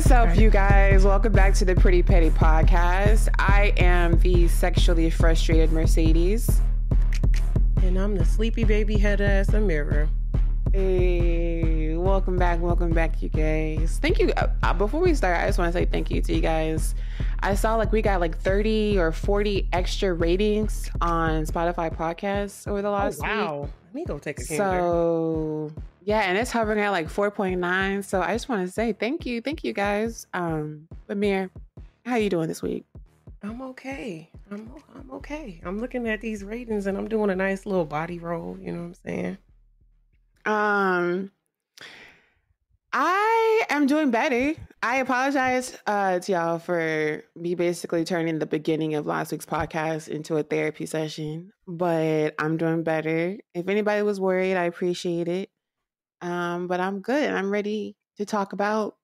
What's up, you guys? Welcome back to the Pretty Petty Podcast. I am the sexually frustrated Mercedes. And I'm the sleepy baby head ass Amira. Hey, welcome back, you guys. Thank you. Before we start, I just want to say thank you to you guys. I saw we got 30 or 40 extra ratings on Spotify podcasts over the last week. Let me go take a gander. So yeah, and it's hovering at 4.9. So I just want to say thank you guys. Amir, how you doing this week? I'm okay. I'm okay. I'm looking at these ratings and I'm doing a nice little body roll. You know what I'm saying? I am doing better. I apologize to y'all for me basically turning the beginning of last week's podcast into a therapy session, but I'm doing better. If anybody was worried, I appreciate it. But I'm good. I'm ready to talk about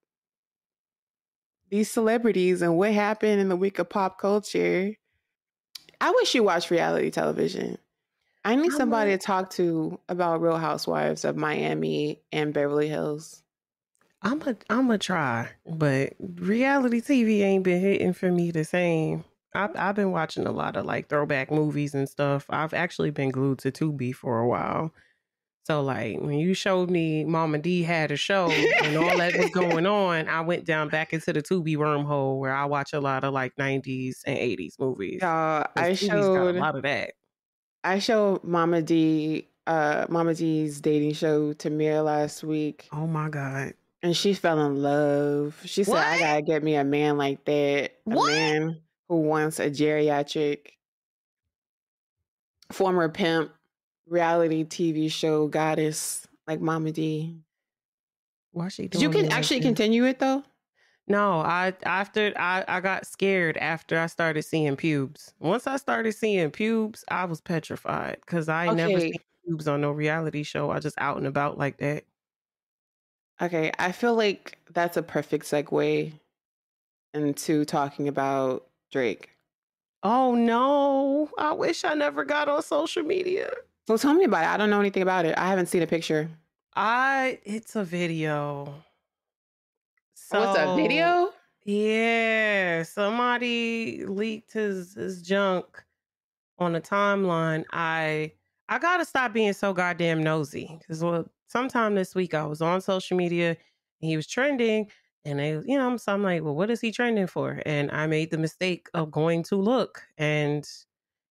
these celebrities and what happened in the week of pop culture. I wish you watched reality television. I need somebody to talk to about Real Housewives of Miami and Beverly Hills. I'm a try, but reality TV ain't been hitting for me the same. I've been watching a lot of throwback movies and stuff. I've actually been glued to Tubi for a while. So when you showed me Mama D had a show and all that was going on, I went down back into the Tubi wormhole where I watch a lot of 90s and 80s movies. I showed a lot of that. I showed Mama D's dating show to Mia last week. Oh my God. And she fell in love. She said, I gotta get me a man like that. A man who wants a geriatric former pimp reality TV show goddess like Mama D. Why she doing? Did you can actually continue it though? No, I got scared after I started seeing pubes. Once I started seeing pubes, I was petrified because I never seen pubes on no reality show. I just out and about like that. Okay, I feel like that's a perfect segue into talking about Drake. Oh no, I wish I never got on social media. So tell me about it. I don't know anything about it. I haven't seen a picture. It's a video. So it's a video? Yeah, somebody leaked his junk on a timeline. I gotta stop being so goddamn nosy because sometime this week I was on social media and he was trending, and so I'm like, well, what is he trending for? And I made the mistake of going to look, and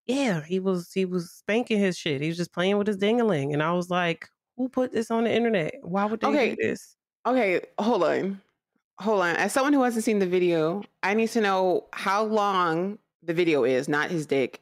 yeah, he was spanking his shit. He was just playing with his ding-a-ling, and I was like, who put this on the internet? Why would they do this? Okay, hold on. As someone who hasn't seen the video, I need to know how long the video is, not his dick.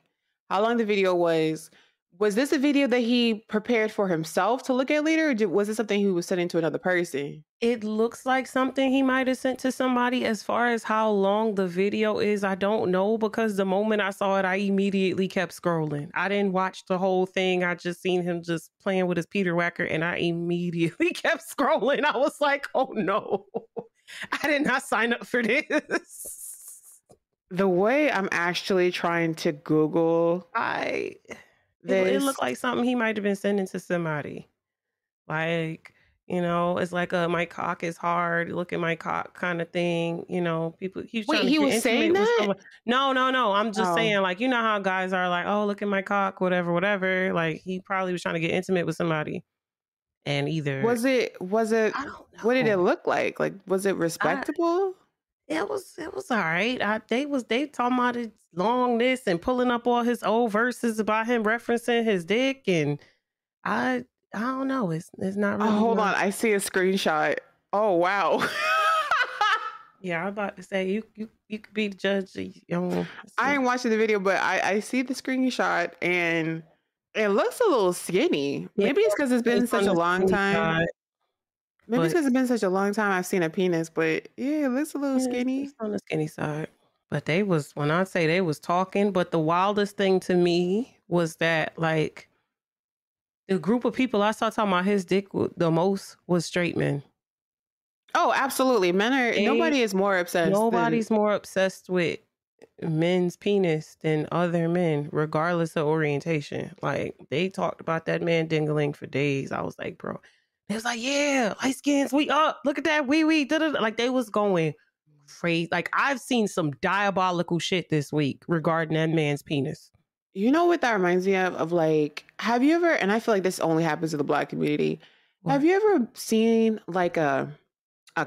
How long the video was. Was this a video that he prepared for himself to look at later? Or was this something he was sending to another person? It looks like something he might have sent to somebody. As far as how long the video is, I don't know, because the moment I saw it, I immediately kept scrolling. I didn't watch the whole thing. I just seen him just playing with his Peter Whacker, and I immediately kept scrolling. I was like, oh no, I did not sign up for this. The way I'm actually trying to Google... It looked like something he might have been sending to somebody. It's like a my cock is hard, look at my cock kind of thing. People. He was saying that? No. I'm just saying, how guys are like, oh, look at my cock, whatever. He probably was trying to get intimate with somebody. And either was it? I don't know. What did it look like? Was it respectable? It was all right. They talking about it long this and pulling up all his old verses about him referencing his dick, and I don't know. It's not really. Oh, hold on, I see a screenshot. Oh wow. Yeah, I'm about to say you could be the judge. I ain't watching the video, but I see the screenshot and it looks a little skinny. Maybe it's because it's been such a long time. Maybe it's because it's been such a long time I've seen a penis, but yeah, it looks a little skinny. It's on the skinny side. But when I say they was talking, but the wildest thing to me was that the group of people I saw talking about his dick the most was straight men. Oh, absolutely. Nobody is more obsessed. Nobody's more obsessed with men's penis than other men, regardless of orientation. They talked about that man dingling for days. I was like, bro. They was like, yeah, light skins, we up. Look at that, wee. Da-da-da. They was going crazy. Like, I've seen some diabolical shit this week regarding that man's penis. You know what that reminds me of? Of like, have you ever, and I feel like this only happens to the Black community. What? Have you ever seen like a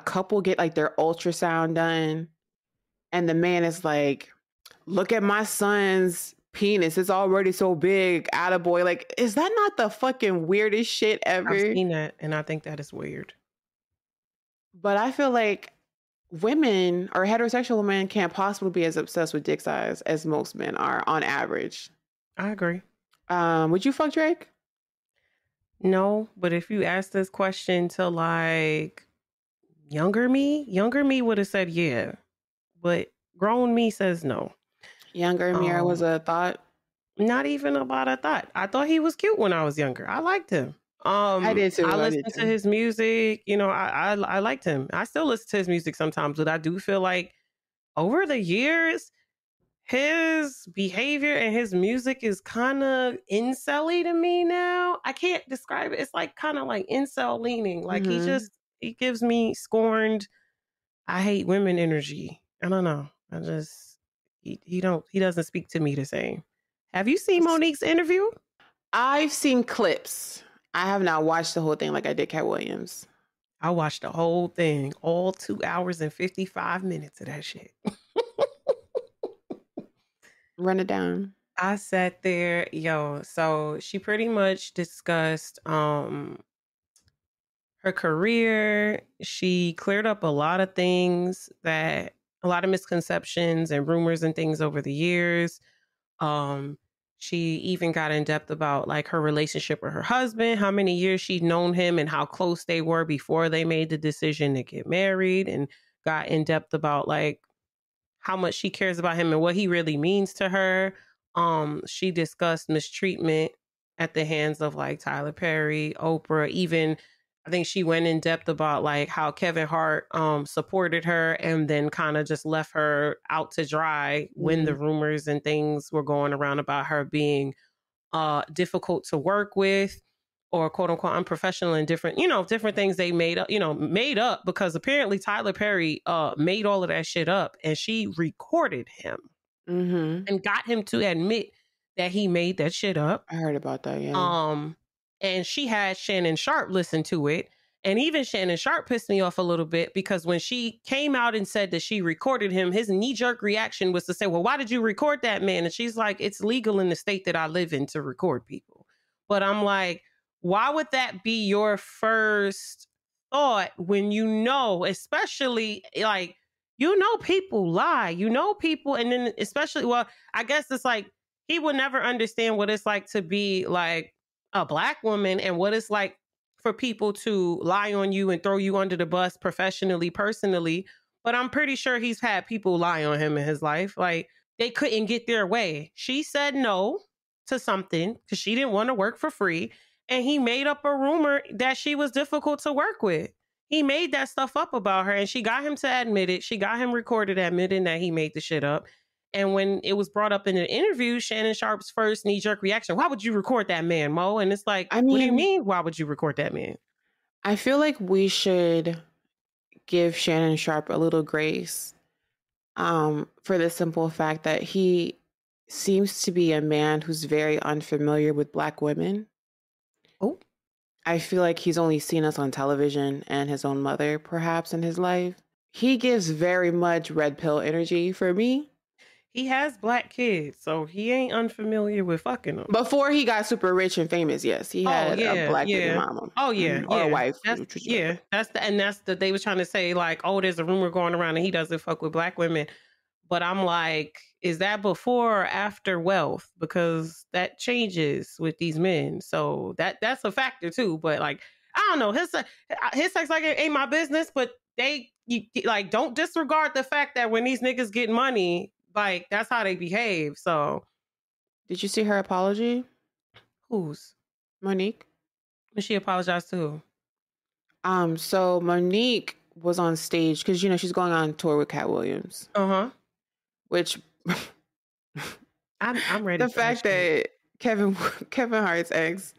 couple get like their ultrasound done and the man is like, look at my son's penis. It's already so big. Attaboy. Like, is that not the fucking weirdest shit ever? I've seen that, and I think that is weird. But I feel like women or heterosexual women can't possibly be as obsessed with dick size as most men are on average. I agree. Would you fuck Drake? No, but if you ask this question to like younger me would have said yeah, but grown me says no. Younger Mira was a thought. Not even about a thought. I thought he was cute when I was younger. I liked him. I did too. I listened to his music. You know, I liked him. I still listen to his music sometimes, but I do feel like over the years, his behavior and his music is kind of incel-y to me now. I can't describe it. It's like kind of like incel leaning. Like he gives me scorned, I hate women energy. I don't know. He doesn't speak to me the same. Have you seen Monique's interview? I've seen clips. I have not watched the whole thing like I did Cat Williams. I watched the whole thing, all 2 hours and 55 minutes of that shit. Run it down. I sat there, so she pretty much discussed her career. She cleared up a lot of things, a lot of misconceptions and rumors and things over the years. She even got in depth about like her relationship with her husband, how many years she'd known him and how close they were before they made the decision to get married, and got in depth about like how much she cares about him and what he really means to her. She discussed mistreatment at the hands of like Tyler Perry, Oprah, even I think she went in depth about like how Kevin Hart supported her and then kind of just left her out to dry when the rumors and things were going around about her being difficult to work with or quote unquote unprofessional and different things they made up because apparently Tyler Perry made all of that shit up and she recorded him and got him to admit that he made that shit up. I heard about that, yeah. And she had Shannon Sharp listen to it. And even Shannon Sharp pissed me off a little bit because when she came out and said that she recorded him, his knee-jerk reaction was to say, well, why did you record that man? And she's like, it's legal in the state that I live in to record people. But I'm like, why would that be your first thought when especially like, people lie, people. And then especially, well, I guess it's like, he would never understand what it's like to be like a Black woman and what it's like for people to lie on you and throw you under the bus professionally, personally. But I'm pretty sure he's had people lie on him in his life. Like they couldn't get their way. She said no to something because she didn't want to work for free. And he made up a rumor that she was difficult to work with. He made that stuff up about her and she got him to admit it. She got him recorded admitting that he made the shit up. And when it was brought up in an interview, Shannon Sharp's first knee-jerk reaction, why would you record that man, Mo? And it's like, what do you mean, why would you record that man? I feel like we should give Shannon Sharp a little grace for the simple fact that he seems to be a man who's very unfamiliar with Black women. Oh. I feel like he's only seen us on television and his own mother, perhaps, in his life. He gives very much red pill energy for me. He has Black kids, so he ain't unfamiliar with fucking them. Before he got super rich and famous, yes, he had a Black baby mama. Oh yeah, or a wife. That's they was trying to say like, oh, there's a rumor going around and he doesn't fuck with Black women. But I'm like, is that before or after wealth? Because that changes with these men, so that's a factor too. But like, I don't know, his sex like ain't my business. But you don't disregard the fact that when these niggas get money, like, that's how they behave. So, did you see her apology? Whose? Monique. When she apologized to who? So Monique was on stage because she's going on tour with Cat Williams. Which I'm ready. The fact that Kevin Hart's ex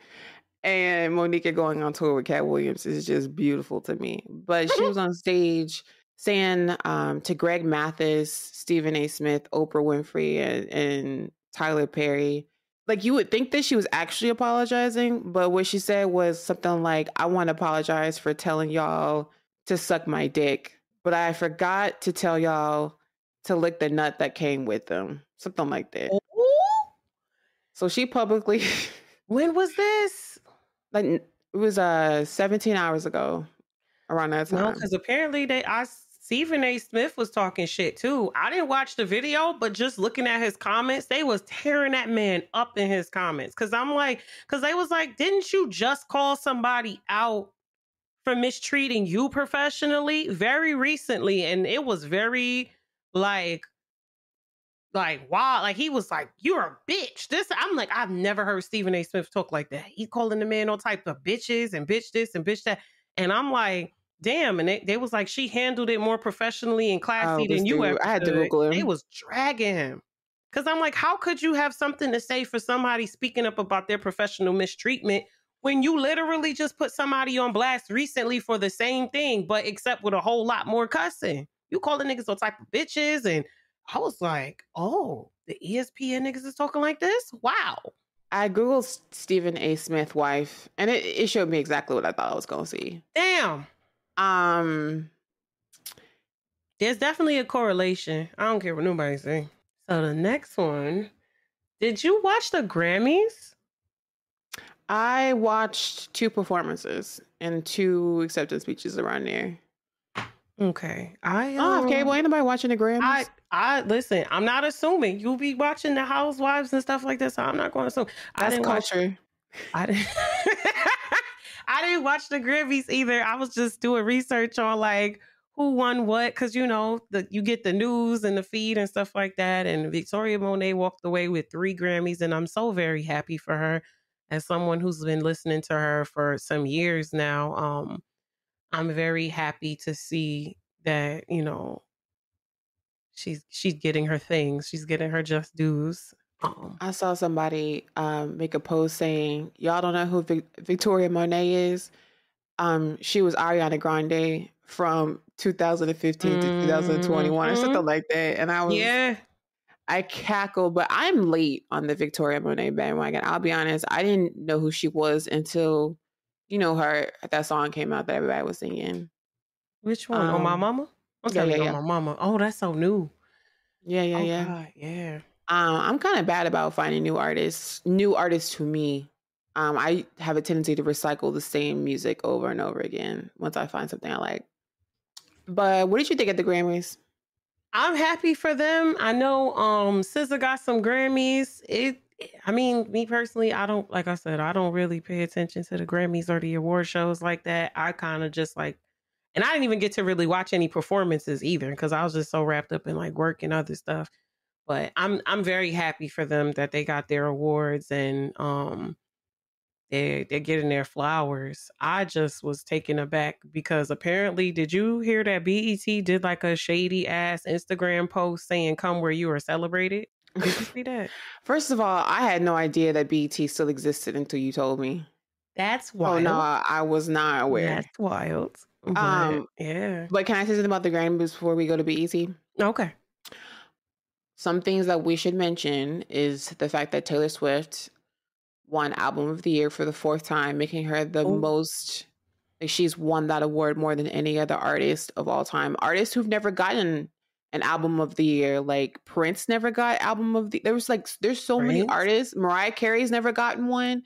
and Monique are going on tour with Cat Williams is just beautiful to me. But she was on stage saying to Greg Mathis, Stephen A. Smith, Oprah Winfrey, and Tyler Perry, like you would think that she was actually apologizing, but what she said was something like, I want to apologize for telling y'all to suck my dick, but I forgot to tell y'all to lick the nut that came with them. Something like that. Oh, So she publicly when was this? like it was 17 hours ago around that No, time. because apparently Stephen A. Smith was talking shit too. I didn't watch the video, but just looking at his comments, they was tearing that man up in his comments. Cause they was like, didn't you just call somebody out for mistreating you professionally very recently? And it was very like wow, like he was like, you're a bitch. I'm like, I've never heard Stephen A. Smith talk like that. He calling the man all type of bitches and bitch this and bitch that. And I'm like, damn. And they was like, she handled it more professionally and classy This than you dude, ever I had to could. Google him. They was dragging him. Cause I'm like, how could you have something to say for somebody speaking up about their professional mistreatment when you literally just put somebody on blast recently for the same thing, but except with a whole lot more cussing? You calling niggas all type of bitches, and I was like, oh, the ESPN niggas is talking like this? Wow. I Googled Stephen A. Smith wife, and it showed me exactly what I thought I was going to see. Damn. There's definitely a correlation. I don't care what nobody say. So the next one, did you watch the Grammys? I watched 2 performances and 2 acceptance speeches around there. Okay. I have cable. Ain't nobody watching the Grammys. I listen, I'm not assuming you'll be watching the Housewives and stuff like this. So I'm not going to assume. That's culture. I didn't I didn't watch the Grammys either. I was just doing research on like who won what, because you get the news and the feed and stuff like that. And Victoria Monet walked away with 3 Grammys, and I'm so very happy for her. As someone who's been listening to her for some years now, I'm very happy to see that, she's getting her things. She's getting her just dues. I saw somebody make a post saying, y'all don't know who Victoria Monet is? She was Ariana Grande from 2015 to 2021 or something like that. And I cackled, but I'm late on the Victoria Monet bandwagon. I'll be honest. I didn't know who she was until, that song came out that everybody was singing. Which one? On My Mama? Yeah. On My Mama. Oh, that's so new. Yeah. God, yeah. I'm kind of bad about finding new artists to me. I have a tendency to recycle the same music over and over again once I find something I like. But what did you think at the Grammys? I'm happy for them. I know SZA got some Grammys. Me personally, I don't really pay attention to the Grammys or the award shows like that. I kind of just and I didn't even get to really watch any performances either because I was just so wrapped up in work and other stuff. But I'm very happy for them that they got their awards and they're getting their flowers. I just was taken aback because apparently, did you hear that BET did a shady ass Instagram post saying "Come where you are celebrated"? Did you see that? First of all, I had no idea that BET still existed until you told me. That's wild. Oh no, I was not aware. That's wild. But, yeah. But can I say something about the Grammys before we go to BET? Okay. Some things that we should mention is the fact that Taylor Swift won Album of the Year for the 4th time, making her the most, she's won that award more than any other artist of all time. Artists who've never gotten an Album of the Year, like Prince never got Album of the, there's so many artists. Mariah Carey's never gotten one.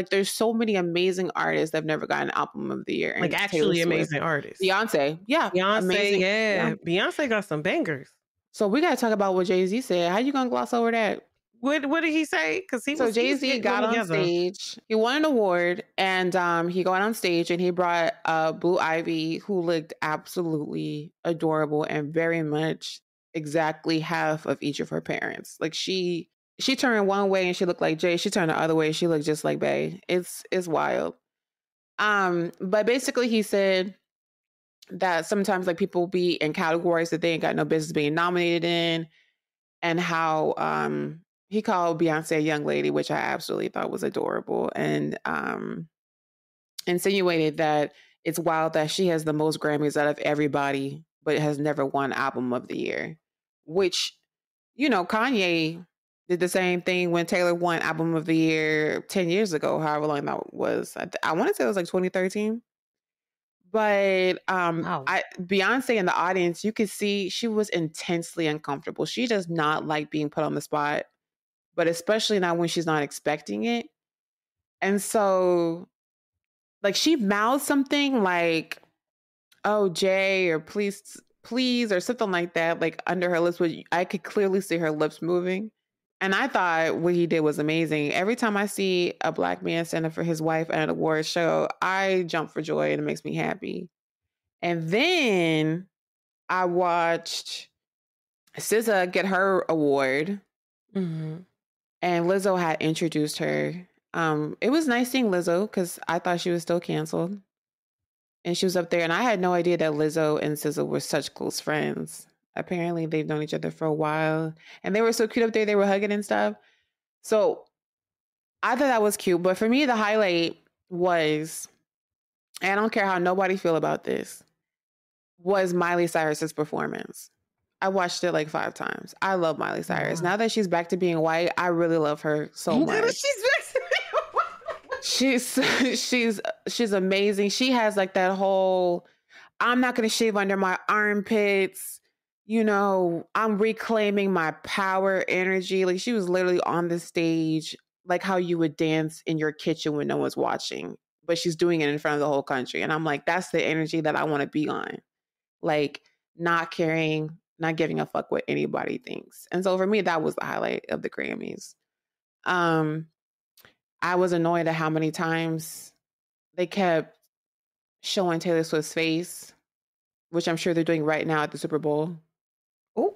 There's so many amazing artists that have never gotten an Album of the Year. And actually amazing artists. Beyonce. Yeah. Beyonce, yeah. Beyonce got some bangers. So we got to talk about what Jay-Z said. How you going to gloss over that? What did he say? Because Jay-Z got on stage. He won an award, and he got on stage and he brought Blue Ivy, who looked absolutely adorable and very much exactly half of each of her parents. She turned one way and she looked like Jay. She turned the other way. She looked just like Bae. It's wild. But basically he said that sometimes people be in categories that they ain't got no business being nominated in, and how he called Beyonce a young lady, which I absolutely thought was adorable, and insinuated that it's wild that she has the most Grammys out of everybody but has never won album of the year, which, you know, Kanye did the same thing when Taylor won album of the year 10 years ago, however long that was. I want to say it was like 2013. But Wow. Beyonce in the audience, you could see she was intensely uncomfortable. She does not like being put on the spot, but especially not when she's not expecting it. And so, like, she mouthed something like, "Oh, Jay," or please, or something like that, like under her lips. But I could clearly see her lips moving. And I thought what he did was amazing. Every time I see a black man stand up for his wife at an award show, I jump for joy and it makes me happy. And then I watched SZA get her award, Mm-hmm. and Lizzo had introduced her. It was nice seeing Lizzo because I thought she was still canceled. And she was up there, and I had no idea that Lizzo and SZA were such close friends. Apparently, they've known each other for a while, and they were so cute up there. They were hugging and stuff. So I thought that was cute. But for me, the highlight was, and I don't care how nobody feel about this, was Miley Cyrus's performance. I watched it like 5 times. I love Miley Cyrus. Wow. Now that she's back to being white, I really love her so much. She's amazing. She has like that whole, I'm not going to shave under my armpits. You know, I'm reclaiming my power energy. Like, she was literally on the stage, like how you would dance in your kitchen when no one's watching, but she's doing it in front of the whole country. And I'm like, that's the energy that I want to be on. Like, not caring, not giving a fuck what anybody thinks. And so for me, that was the highlight of the Grammys. I was annoyed at how many times they kept showing Taylor Swift's face, which I'm sure they're doing right now at the Super Bowl. Oh,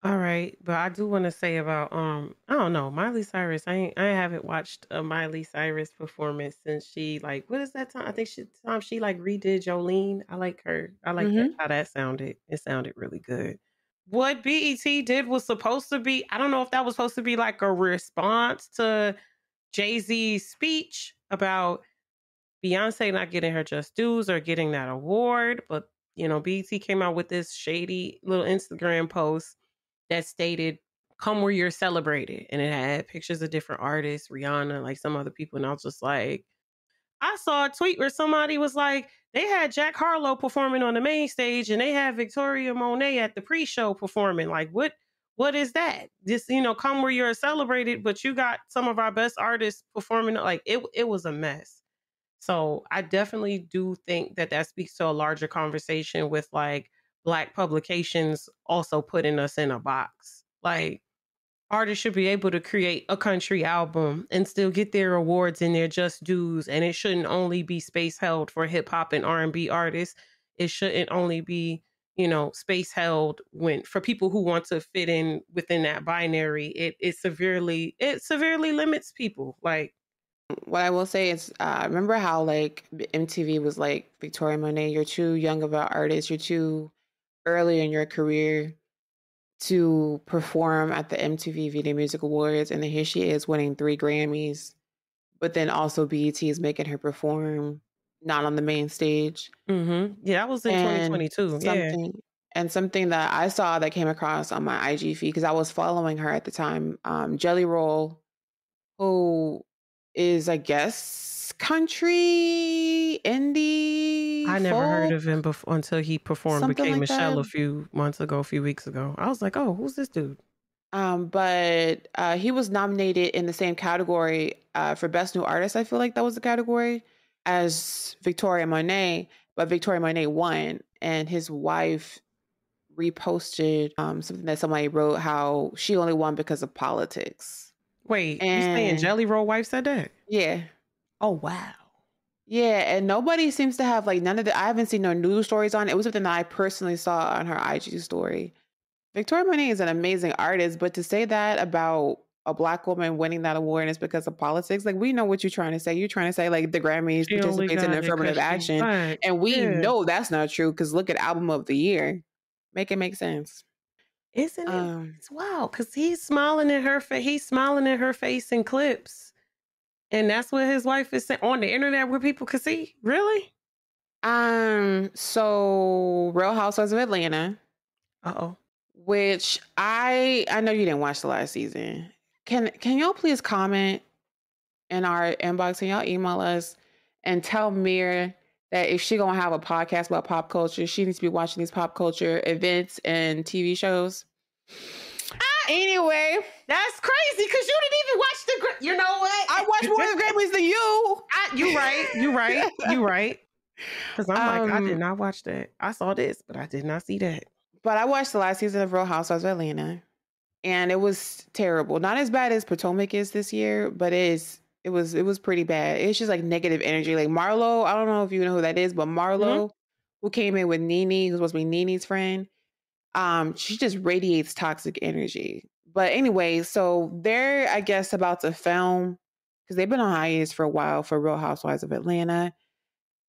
all right. But I do want to say about I don't know, Miley Cyrus. I haven't watched a Miley Cyrus performance since she, like, what is that time? I think she like redid Jolene. I like her. I like that, how that sounded. It sounded really good. What BET did was supposed to be, I don't know if that was supposed to be like a response to Jay-Z's speech about Beyonce not getting her just dues or getting that award. But, you know, BET came out with this shady little Instagram post that stated, "Come where you're celebrated." And it had pictures of different artists, Rihanna, like some other people. And I was just like, I saw a tweet where somebody was like, they had Jack Harlow performing on the main stage and they had Victoria Monet at the pre-show performing. Like, what is that? This, you know, come where you're celebrated, but you got some of our best artists performing. Like, it was a mess. So I definitely do think that that speaks to a larger conversation with like Black publications also putting us in a box. Like, artists should be able to create a country album and still get their awards and their just dues. And it shouldn't only be space held for hip hop and R&B artists. It shouldn't only be, you know, space held when for people who want to fit in within that binary. It severely limits people. Like, What I will say is, remember how like MTV was like, Victoria Monet, you're too young of an artist, you're too early in your career to perform at the MTV Video Music Awards, and then here she is winning 3 Grammys, but then also BET is making her perform not on the main stage. yeah, that was in And 2022. Yeah. something that I saw that came across on my IG feed, because I was following her at the time, Jelly Roll, who is, I guess, country, indie, I never heard folk, of him before until he performed something Became like Michelle that. a few weeks ago. I was like, oh, who's this dude? But he was nominated in the same category for Best New Artist. I feel like that was the category, as Victoria Monet, but Victoria Monet won, and his wife reposted something that somebody wrote, how she only won because of politics. Wait, you saying And Jelly Roll wife said that? yeah. Oh, wow. Yeah, and nobody seems to have like none of the, I haven't seen no news stories on it. It was something that I personally saw on her IG story. Victoria Monet is an amazing artist, but to say that about a Black woman winning that award is because of politics, like, we know what you're trying to say. You're trying to say like the Grammys She only participates in got it affirmative because she action, right. and we Yeah. know that's not true because look at Album of the Year. Make it make sense. Isn't it? It's wild because he's smiling at her face. He's smiling at her face in clips. And that's what his wife is saying on the internet where people could see. Really? So Real Housewives of Atlanta, Uh-oh. which I know you didn't watch the last season. Can y'all please comment in our inbox and y'all email us and tell Mir that if she gonna have a podcast about pop culture, she needs to be watching these pop culture events and TV shows. Anyway, That's crazy because you didn't even watch the. You know what? I watched more of the Grammys than you. You right. Because I'm like, I did not watch that. I saw this, but I did not see that. But I watched the last season of Real Housewives of Atlanta, and it was terrible. Not as bad as Potomac is this year, but it was pretty bad. It's just like negative energy. Like Marlo, I don't know if you know who that is, but Marlo, who came in with Nene, who's supposed to be Nene's friend, she just radiates toxic energy. But anyway, so they're, I guess, about to film because they've been on hiatus for a while for Real Housewives of Atlanta.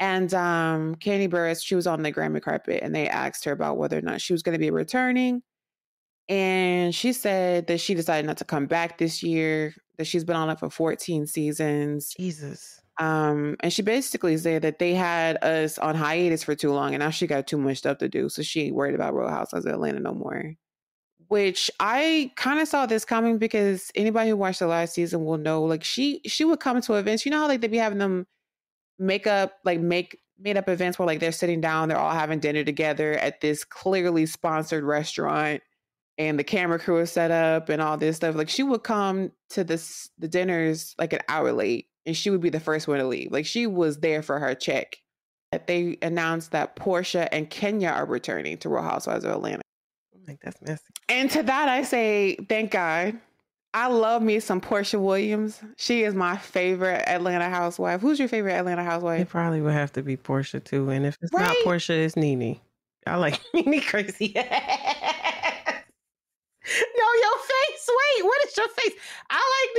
And Kandi Burruss, she was on the Grammy carpet and they asked her about whether or not she was going to be returning. And she said that she decided not to come back this year, that she's been on it for 14 seasons. Jesus. And she basically said that they had us on hiatus for too long and now she got too much stuff to do. So she ain't worried about Real Housewives of Atlanta no more. Which I kind of saw this coming because anybody who watched the last season will know, like she would come to events. You know how like they be having them made up events where like they're sitting down, they're all having dinner together at this clearly sponsored restaurant and the camera crew is set up and all this stuff. Like she would come to the dinners like an hour late and she would be the first one to leave. Like she was there for her check. They announced that Portia and Kenya are returning to Real Housewives of Atlanta. Like that's messy. And to that I say, thank God. I love me some Portia Williams. She is my favorite Atlanta housewife. Who's your favorite Atlanta housewife? It probably would have to be Portia too. And if it's not Portia, it's Nene. I like Nene crazy. No, your face. Wait, what is your face? I like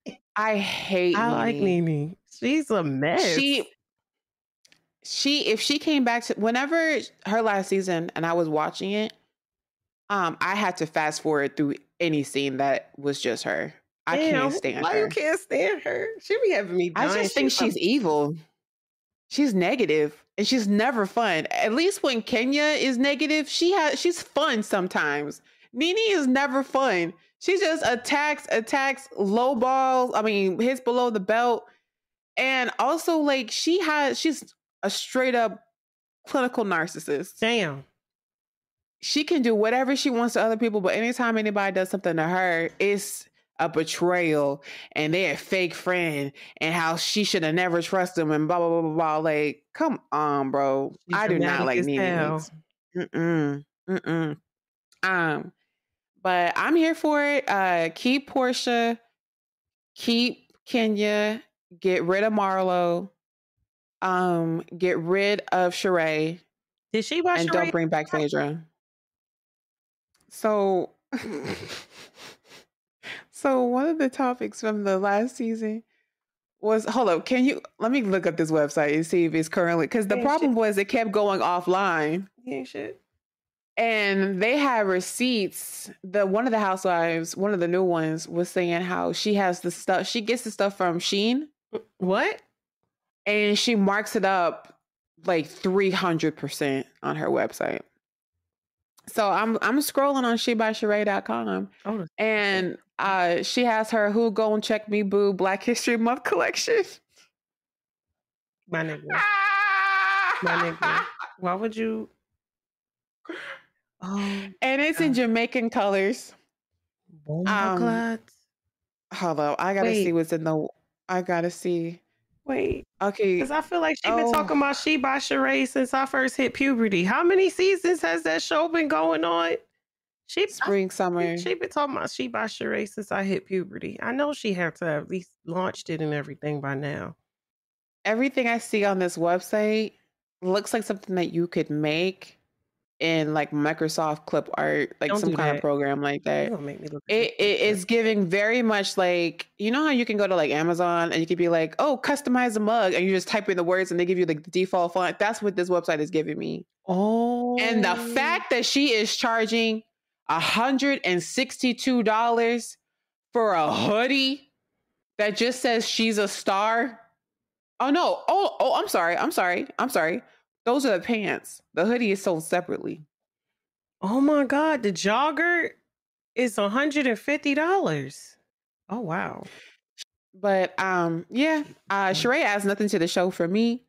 Nene. I hate Nene. Like Nene. She's a mess. If she came back to whenever her last season and I was watching it, I had to fast forward through any scene that was just her. I can't stand her. Why you can't stand her? She be having me dying. I just think she's evil. She's negative and she's never fun. At least when Kenya is negative, she's fun sometimes. Nene is never fun. She just attacks, low balls. I mean, hits below the belt. And also like she's a straight up clinical narcissist. Damn. She can do whatever she wants to other people, but anytime anybody does something to her, it's a betrayal and they're a fake friend and how she should have never trusted them and blah, blah, blah, blah, blah. Like, come on, bro. I do not like Nene. But I'm here for it. Keep Portia, keep Kenya, get rid of Marlo, get rid of Sheree. Did she watch and Sheree? Don't bring back Phaedra. So one of the topics from the last season was, hold up, let me look up this website and see if it's currently, because the problem was it kept going offline. Yeah, shit. And they had receipts. One of the housewives, one of the new ones, was saying how she has the stuff, she gets the stuff from Shein. What? And she marks it up like 300% on her website. So I'm scrolling on SheBySheree.com and she has her Who Gon Check Me Boo Black History Month collection. My nigga. My nigga. Why would you? Oh, and it's in Jamaican colors. Hold up. I gotta see what's in the. I gotta see. Wait. Okay. Because I feel like she's been talking about She by Sheree since I first hit puberty. How many seasons has that show been going on? Summer. She been talking about She by Sheree since I hit puberty. I know she had to have at least launched it and everything by now. Everything I see on this website looks like something that you could make in like Microsoft clip art, like some kind of program like that. Make me look it is giving very much like, you know how you can go to like Amazon and you could be like, oh, customize a mug, and you just type in the words and they give you like the default font. That's what this website is giving me. Oh. And the fact that she is charging $162 for a hoodie that just says she's a star. Oh no. Oh, I'm sorry. I'm sorry. Those are the pants. The hoodie is sold separately. Oh my God, the jogger is $150. Oh wow. But yeah, Sheree adds nothing to the show for me.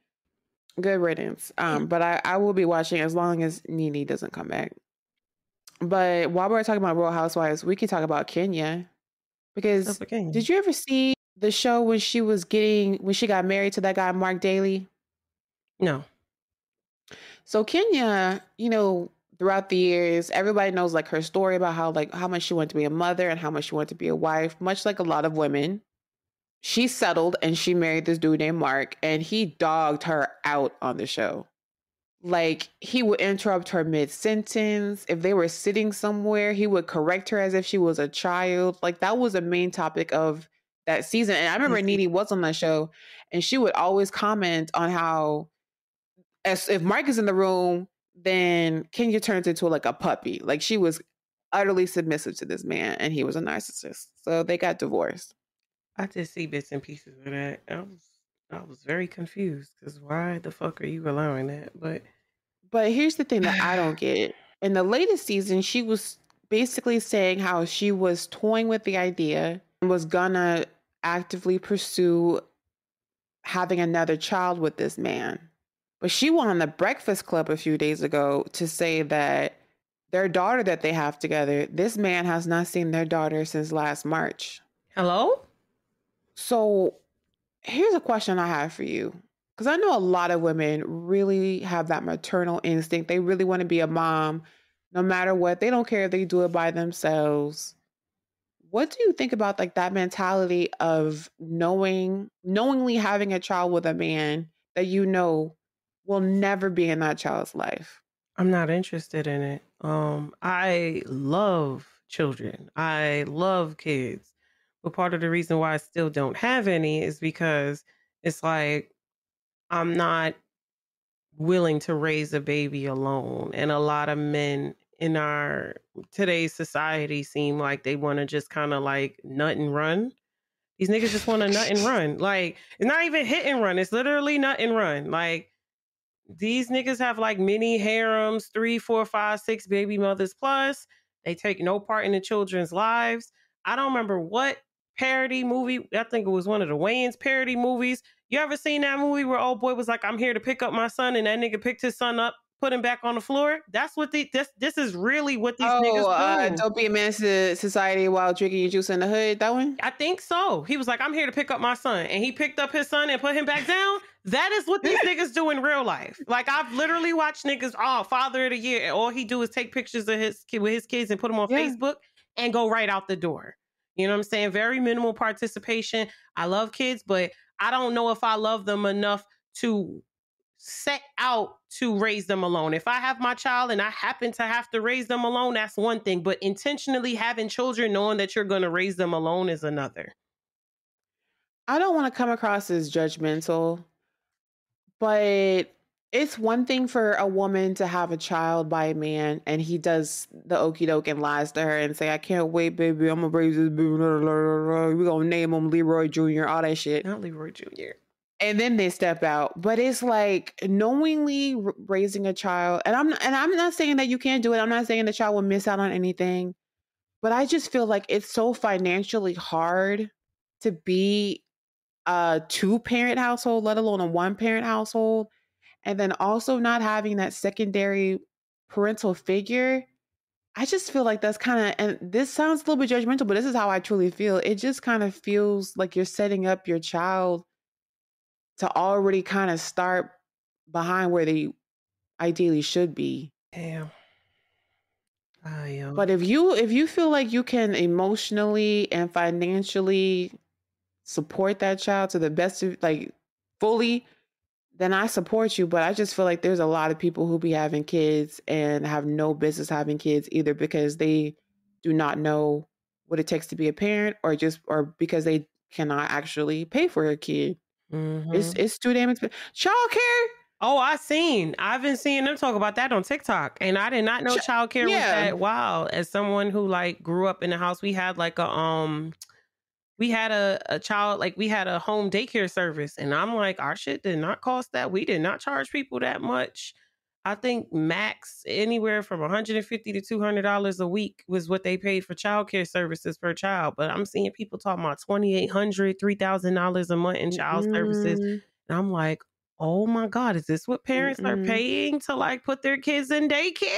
Good riddance. But I will be watching as long as Nene doesn't come back. But while we're talking about Real Housewives, we can talk about Kenya. What's Because up again? did you ever see the show when she got married to that guy Mark Daly? No. So Kenya, throughout the years, everybody knows like her story about how much she wanted to be a mother and how much she wanted to be a wife, much like a lot of women. She settled and she married this dude named Mark, and he dogged her out on the show. Like, he would interrupt her mid sentence. If they were sitting somewhere, he would correct her as if she was a child. Like, that was a main topic of that season. And I remember Nene was on that show, and she would always comment on how, as if Mark is in the room, then Kenya turns into like a puppy. Like, she was utterly submissive to this man, and he was a narcissist. So they got divorced. I just see bits and pieces of that. I was very confused because why the fuck are you allowing that? But here's the thing that I don't get. In the latest season, she was basically saying how she was toying with the idea and was gonna actively pursue having another child with this man. But she went on the Breakfast Club a few days ago to say that their daughter that they have together, this man has not seen their daughter since last March. Hello? So here's a question I have for you. Because I know a lot of women really have that maternal instinct. They really want to be a mom no matter what. They don't care if they do it by themselves. What do you think about like that mentality of knowingly having a child with a man that you know will never be in that child's life? I'm not interested in it. I love children. I love kids. But part of the reason why I still don't have any is because it's like I'm not willing to raise a baby alone. And a lot of men in our today's society seem like they want to just kind of like nut and run. These niggas just want to nut and run. Like, it's not even hit and run. It's literally nut and run. Like, these niggas have like mini harems, 3, 4, 5, 6 baby mothers plus. They take no part in the children's lives. I don't remember what parody movie. I think it was one of the Wayans parody movies. You ever seen that movie where old boy was like, "I'm here to pick up my son," and that nigga picked his son up, put him back on the floor? That's what this is really what these niggas do. Don't be a menace to society while drinking your juice in the hood. That one? I think so. He was like, "I'm here to pick up my son," and he picked up his son and put him back down. That is what these niggas do in real life. Like, I've literally watched niggas, Father of the Year, and all he do is take pictures of his kid with his kids and put them on Facebook and go right out the door. You know what I'm saying? Very minimal participation. I love kids, but I don't know if I love them enough to set out to raise them alone. If I have my child and I happen to have to raise them alone, that's one thing. But intentionally having children, knowing that you're going to raise them alone, is another. I don't want to come across as judgmental, but it's one thing for a woman to have a child by a man and he does the okie doke and lies to her and say, "I can't wait, baby. I'm going to raise this baby. We're going to name him Leroy Jr., all that shit." Not Leroy Jr. And then they step out. But it's like knowingly raising a child. And I'm not saying that you can't do it. I'm not saying the child will miss out on anything. But I just feel like it's so financially hard to be a 2-parent household, let alone a 1-parent household. And then also not having that secondary parental figure. I just feel like that's kind of, and this sounds a little bit judgmental, but this is how I truly feel. It just kind of feels like you're setting up your child to already kind of start behind where they ideally should be. Damn. But if you feel like you can emotionally and financially support that child to the best of, like, fully, then I support you. But I just feel like there's a lot of people who be having kids and have no business having kids, either because they do not know what it takes to be a parent, or because they cannot actually pay for a kid. It's too damn expensive. Childcare. Oh, I've been seeing them talk about that on TikTok, and I did not know childcare was that wild. As someone who like grew up in a house, we had like a we had a child, like we had a home daycare service, and I'm like, our shit did not cost that. We did not charge people that much. I think max anywhere from $150 to $200 a week was what they paid for childcare services per child. But I'm seeing people talking about $2,800, $3,000 a month in child services, Mm-mm. and I'm like, oh my God, is this what parents are Mm-mm. paying to like put their kids in daycare?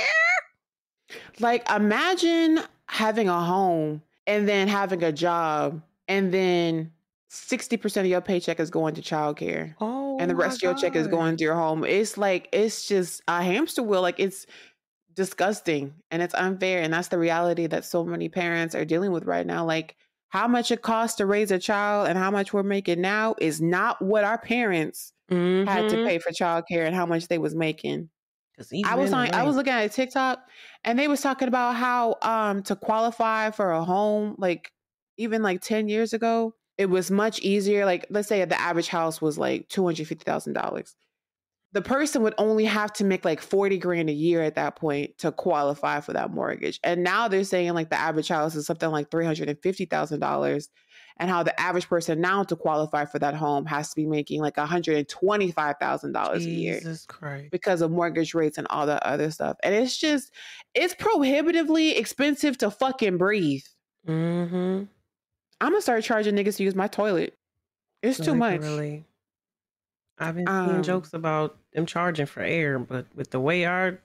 Like, imagine having a home and then having a job, and then 60% of your paycheck is going to childcare, Oh and the my rest of your check is going God. to your home. It's like, it's just a hamster wheel. Like, it's disgusting and it's unfair. And that's the reality that so many parents are dealing with right now. Like, how much it costs to raise a child and how much we're making now is not what our parents had to Mm-hmm. pay for childcare and how much they was making. Because even in I was LA. looking at a TikTok and they was talking about how to qualify for a home, like even like 10 years ago, it was much easier. Like, let's say the average house was like $250,000. The person would only have to make like 40 grand a year at that point to qualify for that mortgage. And now they're saying like the average house is something like $350,000, and how the average person now to qualify for that home has to be making like $125,000 a year Jesus Christ. because of mortgage rates and all that other stuff. And it's just, it's prohibitively expensive to fucking breathe. Mm-hmm. I'm gonna start charging niggas to use my toilet. It's too much. Literally. I've been seeing Um, jokes about them charging for air, but with the way our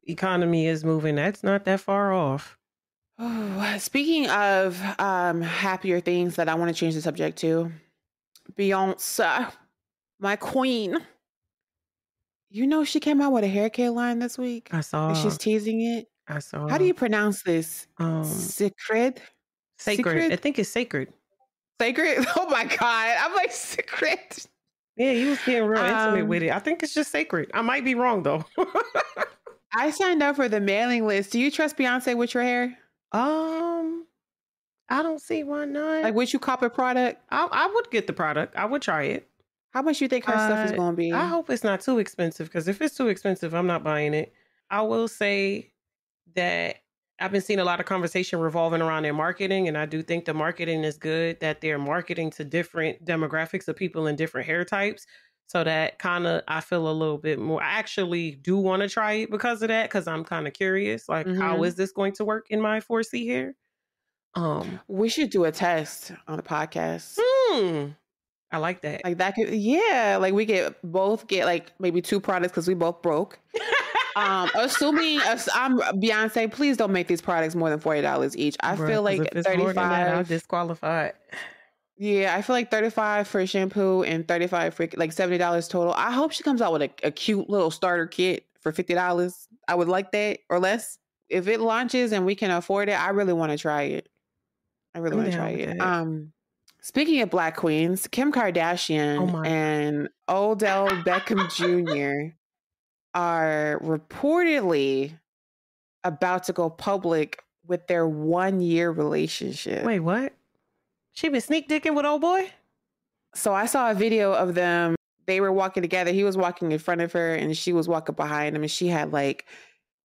economy is moving, that's not that far off. Speaking of happier things that I want to change the subject to, Beyonce, my queen. You know she came out with a hair care line this week. I And saw. she's teasing it. I How do saw. you pronounce this? Sacred? Sacred. I Secret? think it's sacred. Sacred? Oh my God. I'm like, secret. Yeah, he was getting real intimate with Um, it. I think it's just sacred. I might be wrong though. I signed up for the mailing list. Do you trust Beyonce with your hair? I don't see why not. Like, would you cop a product? I would get the product. I would try it. How much you think her stuff is going to be? I hope it's not too expensive, because if it's too expensive, I'm not buying it. I will say that I've been seeing a lot of conversation revolving around their marketing, and I do think the marketing is good, that they're marketing to different demographics of people in different hair types. So that kind of, I feel a little bit more, I actually do want to try it because of that, because I'm kind of curious, like, how is this going to work in my 4C hair? We should do a test on the podcast. I like that. Like that could, yeah. Like we both get like maybe 2 products because we both broke. Assuming I'm Beyonce, please don't make these products more than $40 each. I feel like if it's more than that, I'll 35. disqualify it. Yeah, I feel like 35 for shampoo and 35 for like $70 total. I hope she comes out with a cute little starter kit for $50. I would like that or less. If it launches and we can afford it, I really want to try it. I really want to try it. Speaking of Black queens, Kim Kardashian and Odell Beckham Jr. are reportedly about to go public with their 1-year relationship. Wait, what? She been sneak dicking with old boy? So I saw a video of them. They were walking together. He was walking in front of her and she was walking behind him, and she had like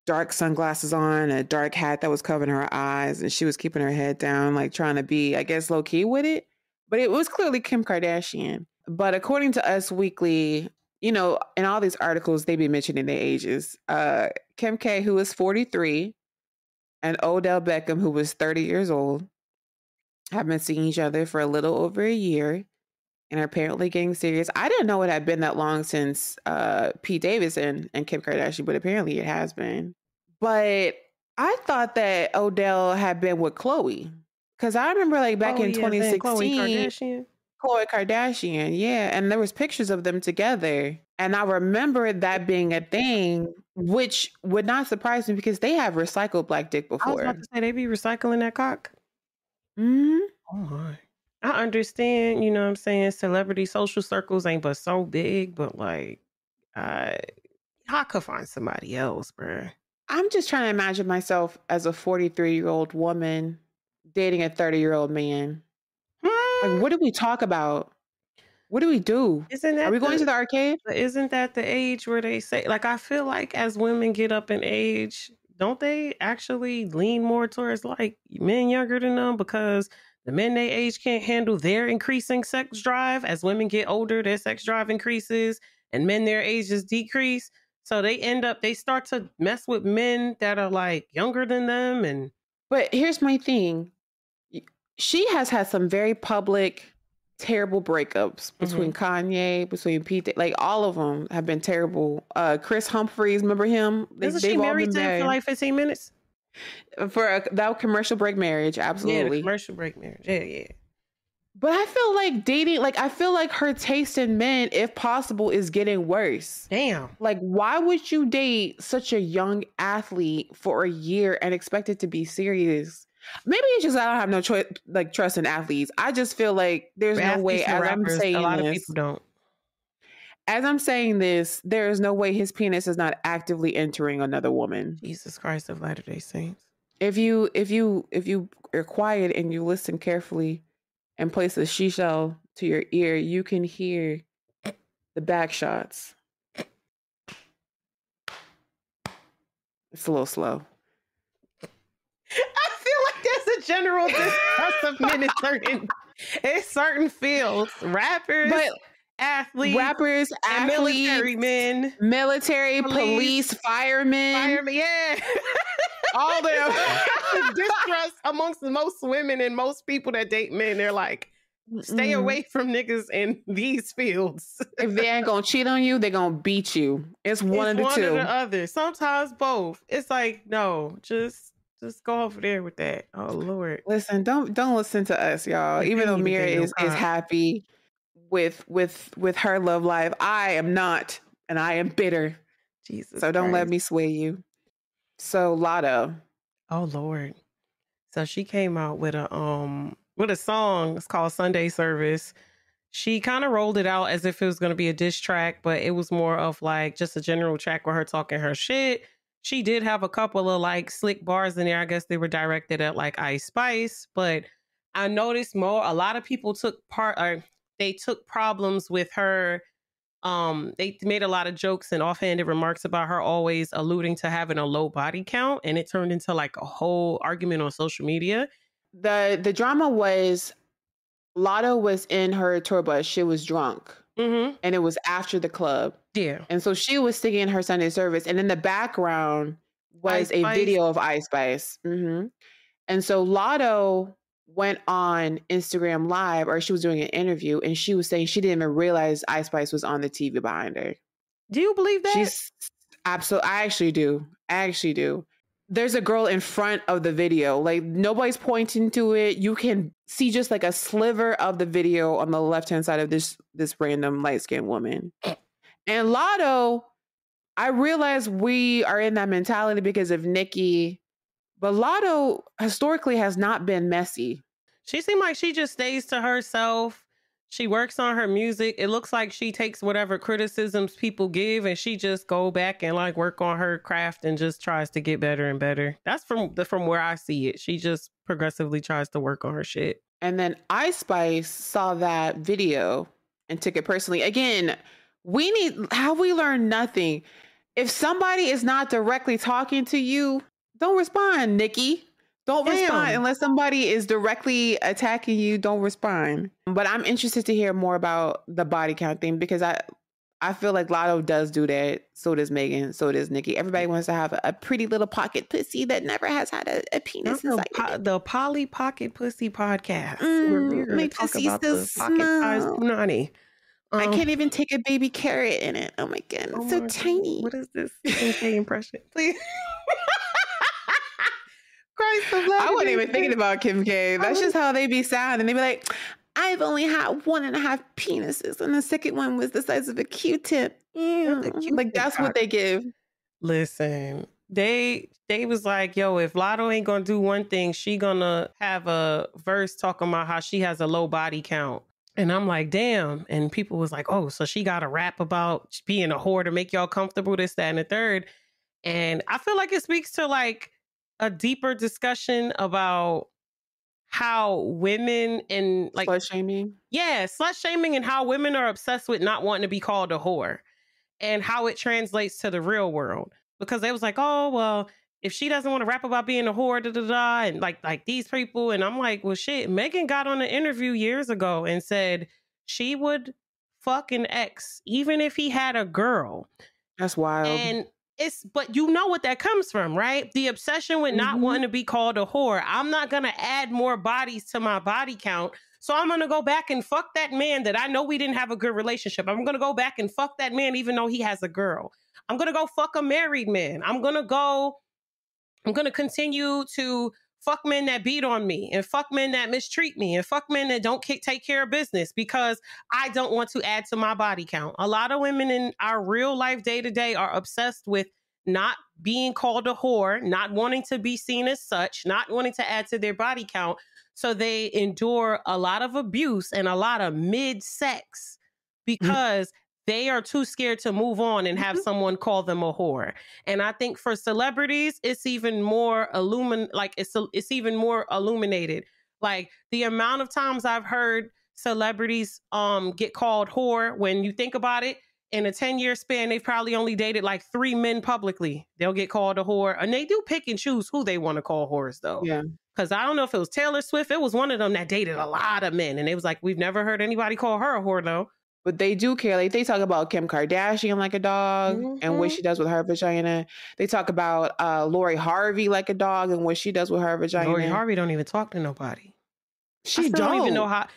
dark sunglasses on, a dark hat that was covering her eyes, and she was keeping her head down, like trying to be, I guess, low key with it. But it was clearly Kim Kardashian. But according to Us Weekly, you know, in all these articles, they be mentioning their ages. Kim K, who is 43, and Odell Beckham, who was 30 years old, have been seeing each other for a little over a year and are apparently getting serious. I didn't know it had been that long since Pete Davidson and Kim Kardashian, but apparently it has been. But I thought that Odell had been with Khloe, because I remember like back in 2016, Khloe Kardashian, yeah, and there was pictures of them together, and I remember that being a thing, which would not surprise me because they have recycled black dick before. I was about to say, they be recycling that cock. Mm-hmm. Oh my. I understand, you know what I'm saying, celebrity social circles ain't but so big, but like, I could find somebody else, bruh. I'm just trying to imagine myself as a 43-year-old woman dating a 30-year-old man. Like, what do we talk about? What do we do? Are we going to the arcade? Isn't that the age where they say, like, I feel like as women get up in age, don't they actually lean more towards like men younger than them? Because the men they age can't handle their increasing sex drive. As women get older, their sex drive increases and men their ages decrease. So they start to mess with men that are like younger than them. But here's my thing. She has had some very public, terrible breakups between Kanye, between Pete, like all of them have been terrible. Chris Humphries, remember him? Isn't she married to him for like 15 minutes? For that commercial break marriage, absolutely. Yeah, commercial break marriage. Yeah. But I feel like dating, like I feel like her taste in men, if possible, is getting worse. Damn. Like, why would you date such a young athlete for a year and expect it to be serious? Maybe it's just I don't have no choice, like trust in athletes. I just feel like there's no way. As I'm saying a lot this, of people don't. As I'm saying this, there is no way his penis is not actively entering another woman. Jesus Christ of Latter-day Saints. If you are quiet and you listen carefully and place a seashell to your ear, you can hear the back shots. It's a little slow. I feel like there's a general distrust of men in certain fields. Rappers, athletes, military men, military, police, firemen. Yeah. All them. Distrust amongst most women and most people that date men. They're like, stay away from niggas in these fields. If they ain't gonna cheat on you, they're gonna beat you. It's one of the two. One or the other. Sometimes both. It's like, no, just go over there with that. Oh Lord. Listen, don't listen to us, y'all. Even though Mira is happy with her love life, I am not, and I am bitter. Jesus. So don't let me sway you. So Latto. Oh Lord. So she came out with a song. It's called Sunday Service. She kind of rolled it out as if it was going to be a diss track, but it was more of like just a general track with her talking her shit. She did have a couple of like slick bars in there. I guess they were directed at like Ice Spice, but I noticed a lot of people took problems with her. They made a lot of jokes and offhanded remarks about her always alluding to having a low body count, and it turned into like a whole argument on social media. The drama was Latto was in her tour bus. She was drunk. And it was after the club. Yeah. And so she was singing her Sunday service. And in the background was a video of Ice Spice. And so Latto went on Instagram Live, or she was doing an interview, and she was saying she didn't even realize Ice Spice was on the TV behind her. Do you believe that? She's absolutely. I actually do. There's a girl in front of the video. Like, nobody's pointing to it. You can see just like a sliver of the video on the left-hand side of this random light-skinned woman. And Latto, I realize we are in that mentality because of Nicki, but Latto historically has not been messy. She seemed like she just stays to herself. She works on her music. It looks like she takes whatever criticisms people give and she just go back and like work on her craft and just tries to get better and better. That's from where I see it. She just progressively tries to work on her shit. And then Ice Spice saw that video and took it personally. Again, have we learned nothing? If somebody is not directly talking to you, don't respond, Nicki. Don't respond unless somebody is directly attacking you. Don't respond. But I'm interested to hear more about the body count thing because I feel like Latto does do that. So does Megan. So does Nicki. Everybody wants to have a pretty little pocket pussy that never has had a penis inside the Polly Pocket Pussy podcast. We're going to talk about the pocket-sized punani. I can't even take a baby carrot in it. Oh my God. It's so tiny. What is this impression? Please. Christ, I wasn't even thinking about Kim K. That's just how they be sounding. They be like, I've only had 1.5 penises, and the second one was the size of a Q-tip. Like that's what they give. Listen, they was like, yo, if Latto ain't gonna do one thing, she gonna have a verse talking about how she has a low body count. And I'm like, damn. And people was like, oh, so she got a rap about being a whore to make y'all comfortable, this, that, and the third. And I feel like it speaks to like a deeper discussion about how women and like slut shaming. Yeah, slut shaming and how women are obsessed with not wanting to be called a whore and how it translates to the real world. Because they was like, oh, well, if she doesn't want to rap about being a whore, da da da, and like these people, and I'm like, well, shit. Megan got on an interview years ago and said she would fuck an ex even if he had a girl. That's wild. And but you know what that comes from, right? The obsession with not wanting to be called a whore. I'm not gonna add more bodies to my body count. So I'm gonna go back and fuck that man that I know we didn't have a good relationship. I'm gonna go back and fuck that man even though he has a girl. I'm gonna go fuck a married man. I'm gonna continue to fuck men that beat on me and fuck men that mistreat me and fuck men that don't take care of business because I don't want to add to my body count. A lot of women in our real life day to day are obsessed with not being called a whore, not wanting to be seen as such, not wanting to add to their body count. So they endure a lot of abuse and a lot of mid-sex because they are too scared to move on and have someone call them a whore. And I think for celebrities, it's even more it's even more illuminated. Like the amount of times I've heard celebrities get called whore, when you think about it, in a 10-year span, they've probably only dated like 3 men publicly. They'll get called a whore. And they do pick and choose who they want to call whores, though. Yeah. Because I don't know if it was Taylor Swift. It was one of them that dated a lot of men. And it was like, we've never heard anybody call her a whore, though. But they do care. Like they talk about Kim Kardashian like a dog and what she does with her vagina. They talk about Lori Harvey like a dog and what she does with her vagina. Lori Harvey don't even talk to nobody. She don't even know how.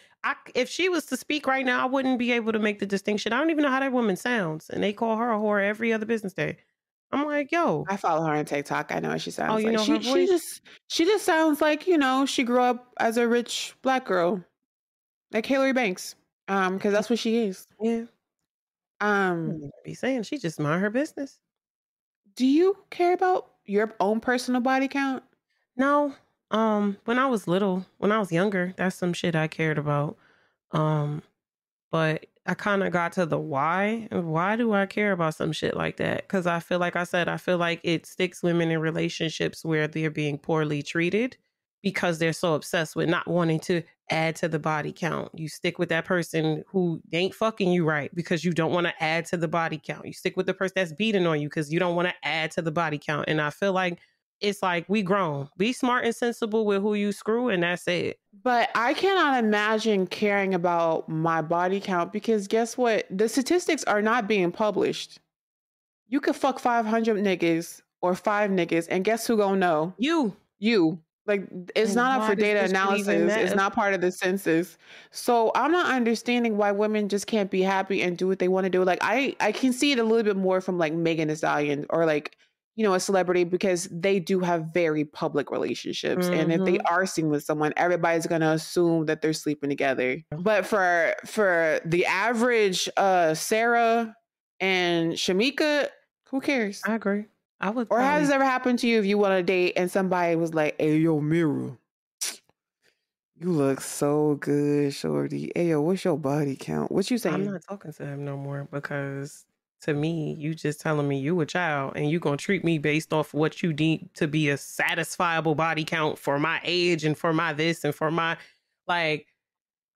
If she was to speak right now, I wouldn't be able to make the distinction. I don't even know how that woman sounds. And they call her a whore every other business day. I'm like, yo. I follow her on TikTok. I know what she sounds like. You know her voice? She just sounds like, she grew up as a rich black girl. Like Hillary Banks. Because that's what she is. Yeah. Be saying she just mind her business. Do you care about your own personal body count? No. When I was younger, that's some shit I cared about. But I kind of got to the why. Why do I care about some shit like that? Because I feel like it sticks women in relationships where they're being poorly treated because they're so obsessed with not wanting to add to the body count. You stick with that person who ain't fucking you right because you don't want to add to the body count. You stick with the person that's beating on you because you don't want to add to the body count. And I feel like it's like, we grown. Be smart and sensible with who you screw, and that's it. But I cannot imagine caring about my body count because guess what? The statistics are not being published. You could fuck 500 niggas or 5 niggas, and guess who gonna know? You. Like, it's not up for data analysis. It's not part of the census. So I'm not understanding why women just can't be happy and do what they want to do. Like, I can see it a little bit more from like Megan Thee Stallion or like, a celebrity, because they do have very public relationships. And if they are seen with someone, everybody's going to assume that they're sleeping together. But for the average Sarah and Shamika, who cares? I agree. Or has it ever happened to you if you want to date and somebody was like, hey, yo, Mira, you look so good, shorty. Hey, yo, what's your body count? What you saying? I'm not talking to him no more because to me, you just telling me you a child and you going to treat me based off what you deem to be a satisfiable body count for my age and for my this and for my, like,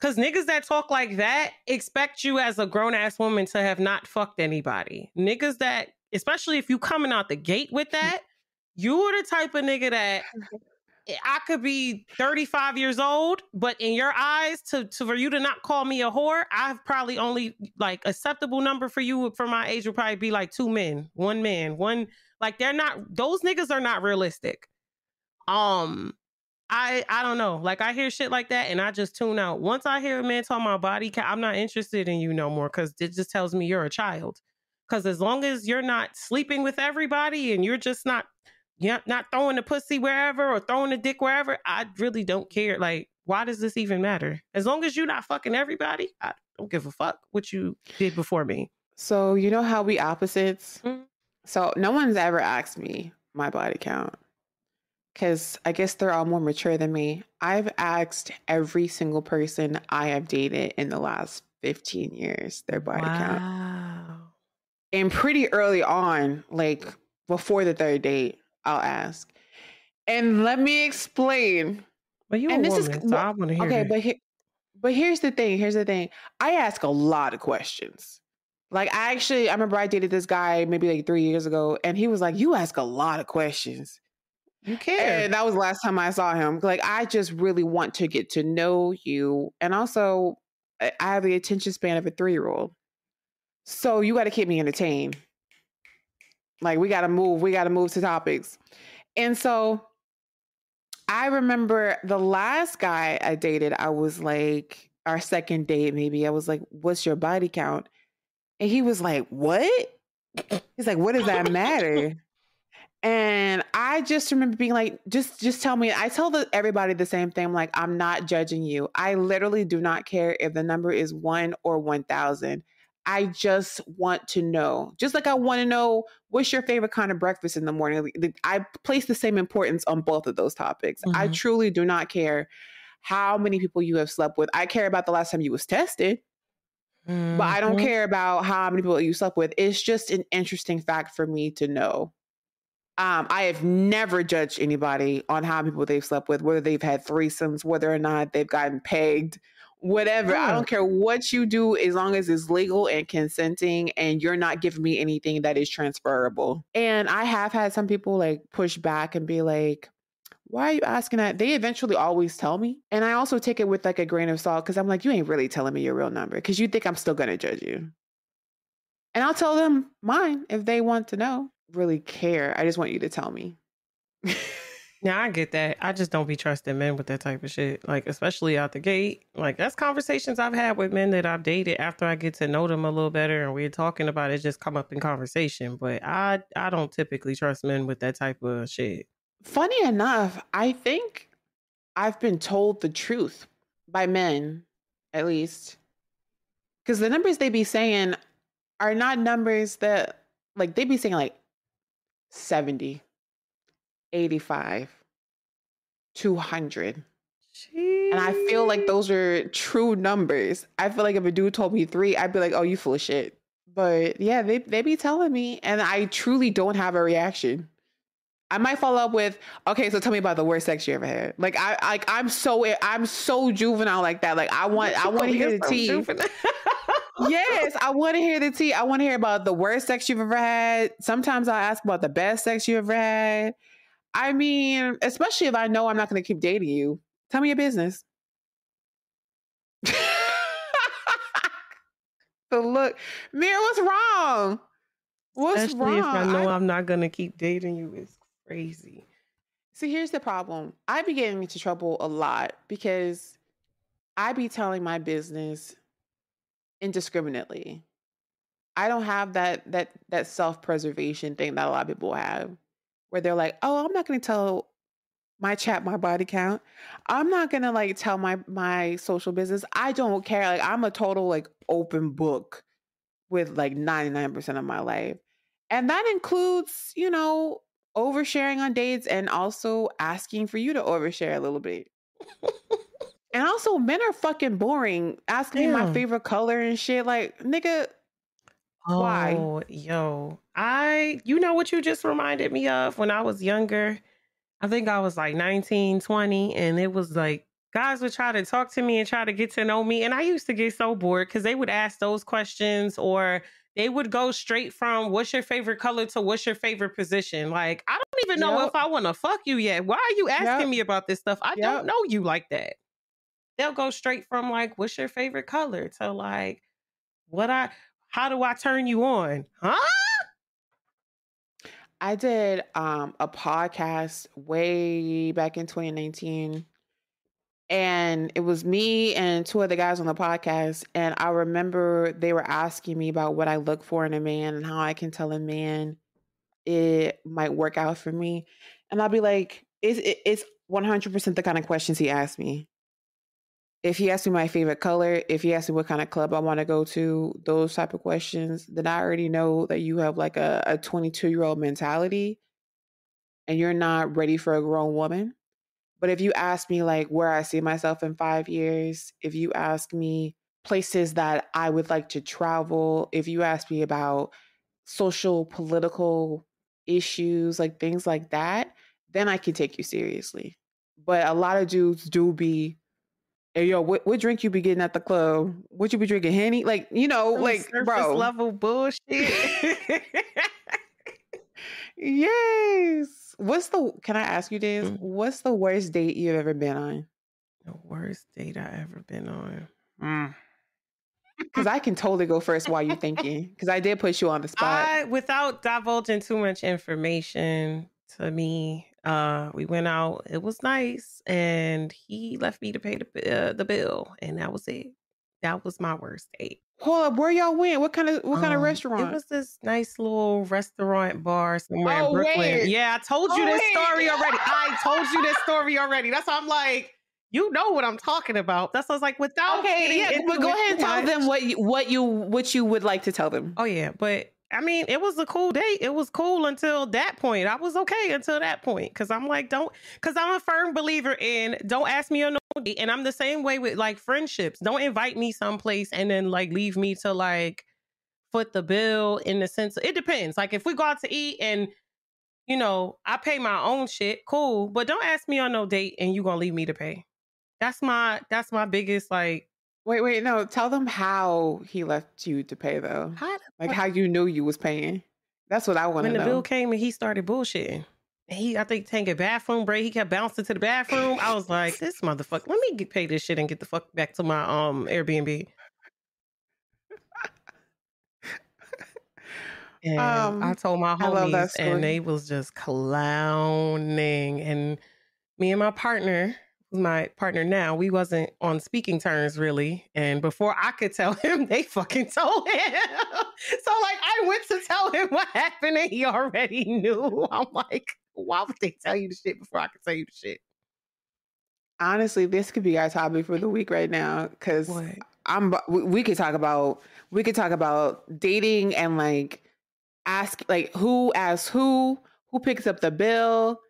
because niggas that talk like that expect you as a grown-ass woman to have not fucked anybody. Niggas that, especially if you coming out the gate with that, you are the type of nigga that I could be 35 years old, but in your eyes, for you to not call me a whore, I've probably only, like, acceptable number for you for my age would probably be like 2 men, 1 man, one, like, those niggas are not realistic. I don't know. Like, I hear shit like that and I just tune out. Once I hear a man talking about body count, I'm not interested in you no more because it just tells me you're a child. Because as long as you're not sleeping with everybody and you're just not throwing the pussy wherever or throwing the dick wherever, I really don't care. Like, why does this even matter? As long as you're not fucking everybody, I don't give a fuck what you did before me. So you know how we opposites? Mm-hmm. So no one's ever asked me my body count because I guess they're all more mature than me. I've asked every single person I have dated in the last 15 years their body count. And pretty early on, like before the 3rd date, I'll ask. And let me explain. But you're a woman, so I want to hear that. Okay, but here's the thing. I ask a lot of questions. Like, I remember I dated this guy maybe like 3 years ago, and he was like, you ask a lot of questions. You care. And that was the last time I saw him. Like, I just really want to get to know you. And also, I have the attention span of a 3-year-old. So you got to keep me entertained. Like, we got to move to topics. And so I remember the last guy I dated, I was like, our second date, maybe. I was like, what's your body count? And he was like, what? He's like, what does that matter? And I just remember being like, just tell me. I tell everybody the same thing. I'm like, I'm not judging you. I literally do not care if the number is 1 or 1,000. I just want to know. Just like I want to know what's your favorite kind of breakfast in the morning. I place the same importance on both of those topics. I truly do not care how many people you have slept with. I care about the last time you was tested. But I don't care about how many people you slept with. It's just an interesting fact for me to know. I have never judged anybody on how many people they've slept with, whether they've had threesomes, whether or not they've gotten pegged, whatever. I don't care what you do as long as it's legal and consenting and you're not giving me anything that is transferable. And I have had some people like push back and be like, why are you asking that? They eventually always tell me. And I also take it with like a grain of salt because I'm like, you ain't really telling me your real number because you think I'm still going to judge you. And I'll tell them mine if they want to know. Really care. I just want you to tell me. Yeah, I get that. I just don't be trusting men with that type of shit. Like, especially out the gate. Like, that's conversations I've had with men that I've dated after I get to know them a little better and we're talking about it, just come up in conversation. But I don't typically trust men with that type of shit. Funny enough, I think I've been told the truth by men, at least. Because the numbers they be saying are not numbers that, like, they be saying like 70, 85, 200. And I feel like those are true numbers. I feel like if a dude told me 3, I'd be like, oh, you full of shit. But yeah, they be telling me, and I truly don't have a reaction. I might follow up with, okay, so tell me about the worst sex you ever had. Like I'm so juvenile like that. Like I want to hear the tea. Yes, I want to hear the tea. I want to hear about the worst sex you've ever had. Sometimes I ask about the best sex you ever had. I mean, especially if I know I'm not going to keep dating you. Tell me your business. The look, Mira, what's wrong? What's Especially wrong? if I know I'm not going to keep dating you. It's crazy. See, here's the problem. I be getting into trouble a lot because I be telling my business indiscriminately. I don't have that self-preservation thing that a lot of people have, where they're like, "Oh, I'm not going to tell my chat my body count. I'm not going to like tell my social business. I don't care. Like I'm a total like open book with like 99% of my life." And that includes, oversharing on dates and also asking for you to overshare a little bit. And also, men are fucking boring. Asking me my favorite color and shit. Like, nigga, why? Oh, yo. You know what you just reminded me of when I was younger? I think I was like 19, 20, and it was like guys would try to talk to me and try to get to know me. And I used to get so bored because they would ask those questions or they would go straight from what's your favorite color to what's your favorite position. Like, I don't even know if I want to fuck you yet. Why are you asking me about this stuff? I don't know you like that. They'll go straight from like, what's your favorite color to like, how do I turn you on? Huh? I did a podcast way back in 2019. And it was me and 2 other guys on the podcast. And I remember they were asking me about what I look for in a man and how I can tell a man it might work out for me. And I'll be like, it's 100% the kind of questions he asked me. If he asked me my favorite color, if he asked me what kind of club I want to go to, those type of questions, then I already know that you have like a 22-year-old mentality and you're not ready for a grown woman. But if you ask me like where I see myself in 5 years, if you ask me places that I would like to travel, if you ask me about social, political issues, like things like that, then I can take you seriously. But a lot of dudes do be, hey, yo, what drink you be getting at the club? What you be drinking, Henny? Like, like, surface bro. level bullshit. Yes. Can I ask you this? What's the worst date you've ever been on? The worst date I ever been on. Because I can totally go first while you're thinking. Because I did put you on the spot. Without divulging too much information to me, we went out. It was nice, and he left me to pay the bill, and that was it. That was my worst date. Hold up, where y'all went? What kind of restaurant? It was this nice little restaurant bar somewhere in Brooklyn. Wait. Yeah, I told you this story already. I told you this story already. That's why I'm like, you know what I'm talking about. That's what I was like, without but go ahead and tell them what you would like to tell them. Oh yeah, but I mean, it was a cool date. It was cool until that point. I was okay until that point because I'm like, because I'm a firm believer in don't ask me on no date, and I'm the same way with like friendships. Don't invite me someplace and then like leave me to like foot the bill in the sense. It depends. Like if we go out to eat and you know I pay my own shit, cool. But don't ask me on no date and you gonna leave me to pay. That's my biggest like. Wait, no. Tell them how he left you to pay though. How you knew you was paying. That's what I want to know. When the bill came and he started bullshitting. And I think taking a bathroom break. He kept bouncing to the bathroom. I was like, this motherfucker. Let me pay this shit and get the fuck back to my Airbnb. And I told my homies, and they was just clowning. And me and my partner now, we wasn't on speaking terms really. And before I could tell him, they fucking told him. So like I went to tell him what happened and he already knew. I'm like, why would they tell you the shit before I could tell you the shit? Honestly, this could be our topic for the week right now. Cause we could talk about dating and like ask like who asks who picks up the bill.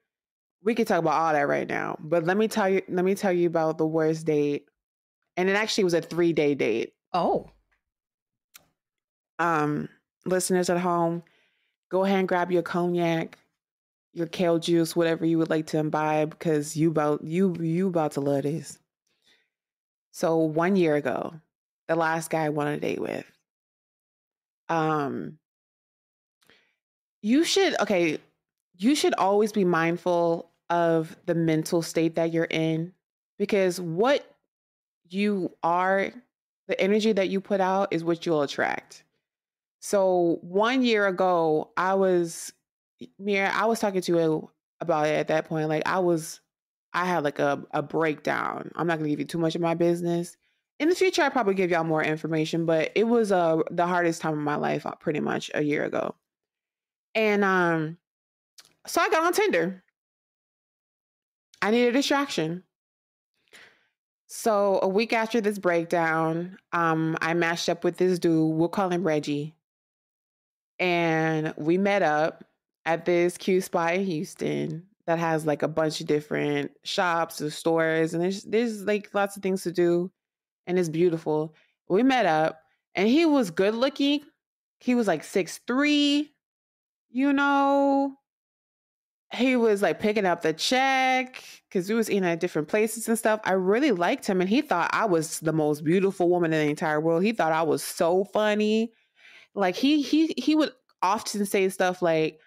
We could talk about all that right now, but let me tell you about the worst date. And it actually was a 3-day date. Oh. Listeners at home, go ahead and grab your cognac, your kale juice, whatever you would like to imbibe, because you about to love this. So 1 year ago, the last guy I went on a date with, you should always be mindful of the mental state that you're in, because what you are, the energy that you put out is what you'll attract. So 1 year ago, I was talking to you about it at that point. Like I had like a breakdown. I'm not gonna give you too much of my business. In the future, I'll probably give y'all more information, but it was the hardest time of my life pretty much a year ago. And so I got on Tinder. I needed a distraction. So a week after this breakdown, I matched up with this dude. We'll call him Reggie. And we met up at this cute spot in Houston that has like a bunch of different shops and stores. And there's like lots of things to do. And it's beautiful. We met up and he was good looking. He was like 6'3", you know. He was like picking up the check because we was eating at different places and stuff. I really liked him and he thought I was the most beautiful woman in the entire world. He thought I was so funny. Like he would often say stuff like,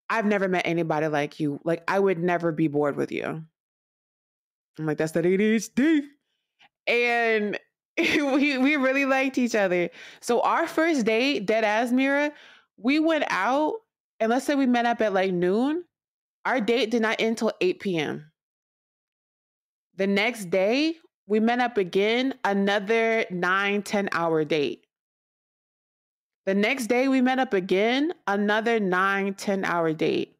I've never met anybody like you. Like I would never be bored with you. I'm like, that's that ADHD. And we really liked each other. So our first date, dead ass Mira, we went out and let's say we met up at like noon. Our date did not end till 8 p.m. The next day, we met up again, another 9-10 hour date. The next day, we met up again, another 9-10 hour date.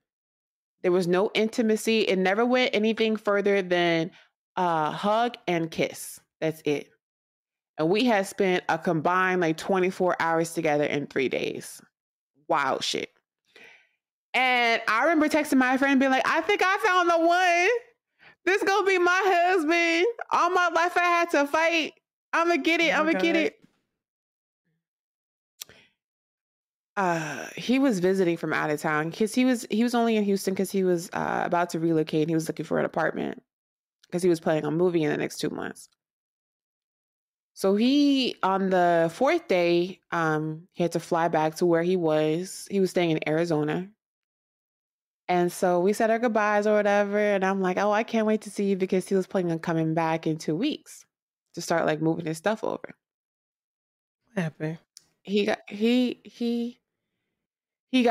There was no intimacy. It never went anything further than a hug and kiss. That's it. And we had spent a combined like 24 hours together in 3 days. Wild shit. And I remember texting my friend being like, I think I found the one. This gonna be my husband. All my life I had to fight. I'm gonna get it. He was visiting from out of town because he was only in Houston because he was about to relocate. And he was looking for an apartment because he was planning on moving in the next 2 months. So he, on the 4th day, he had to fly back to where he was. He was staying in Arizona. And so we said our goodbyes or whatever. And I'm like, oh, I can't wait to see you because he was planning on coming back in 2 weeks to start like moving his stuff over. What happened? He got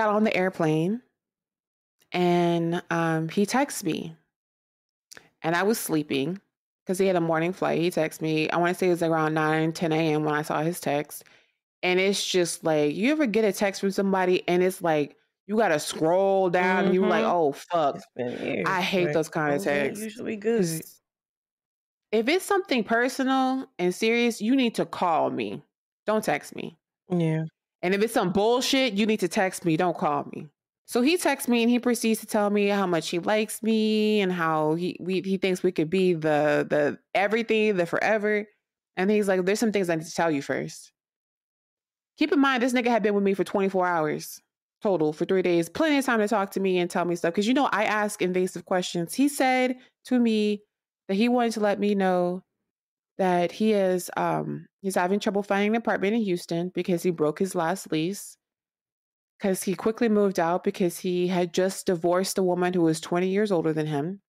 on the airplane and he texted me. And I was sleeping because he had a morning flight. He texted me. I want to say it was like around 9, 10 a.m. when I saw his text. And it's just like, you ever get a text from somebody and it's like, you got to scroll down and you're like, oh, fuck. It's been years. I hate those kind of texts. Usually good. If it's something personal and serious, you need to call me. Don't text me. Yeah. And if it's some bullshit, you need to text me. Don't call me. So he texts me and he proceeds to tell me how much he likes me and how he thinks we could be the everything, the forever. And he's like, there's some things I need to tell you first. Keep in mind, this nigga had been with me for 24 hours total for 3 days. Plenty of time to talk to me and tell me stuff. Because, you know, I ask invasive questions. He said to me that he wanted to let me know that he's having trouble finding an apartment in Houston because he broke his last lease. Because he quickly moved out because he had just divorced a woman who was 20 years older than him.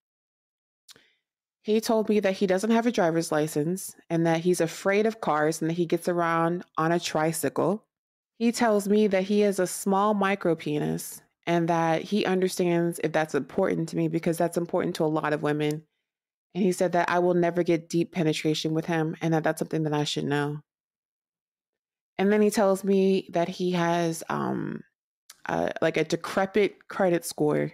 He told me that he doesn't have a driver's license and that he's afraid of cars and that he gets around on a tricycle. He tells me that he has a small micro penis and that he understands if that's important to me because that's important to a lot of women. And he said that I will never get deep penetration with him and that that's something that I should know. And then he tells me that he has like a decrepit credit score.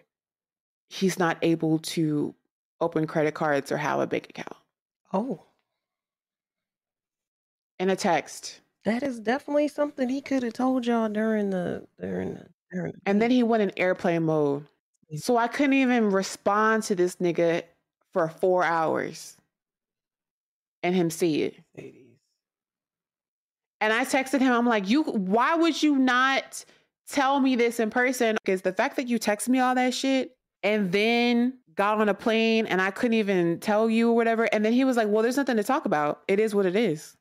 He's not able to open credit cards or have a bank account. Oh. In a text. That is definitely something he could have told y'all during the And then he went in airplane mode. So I couldn't even respond to this nigga for 4 hours and him see it. And I texted him, I'm like, why would you not tell me this in person? Because the fact that you texted me all that shit and then got on a plane and I couldn't even tell you or whatever. And then he was like, well, there's nothing to talk about. It is what it is.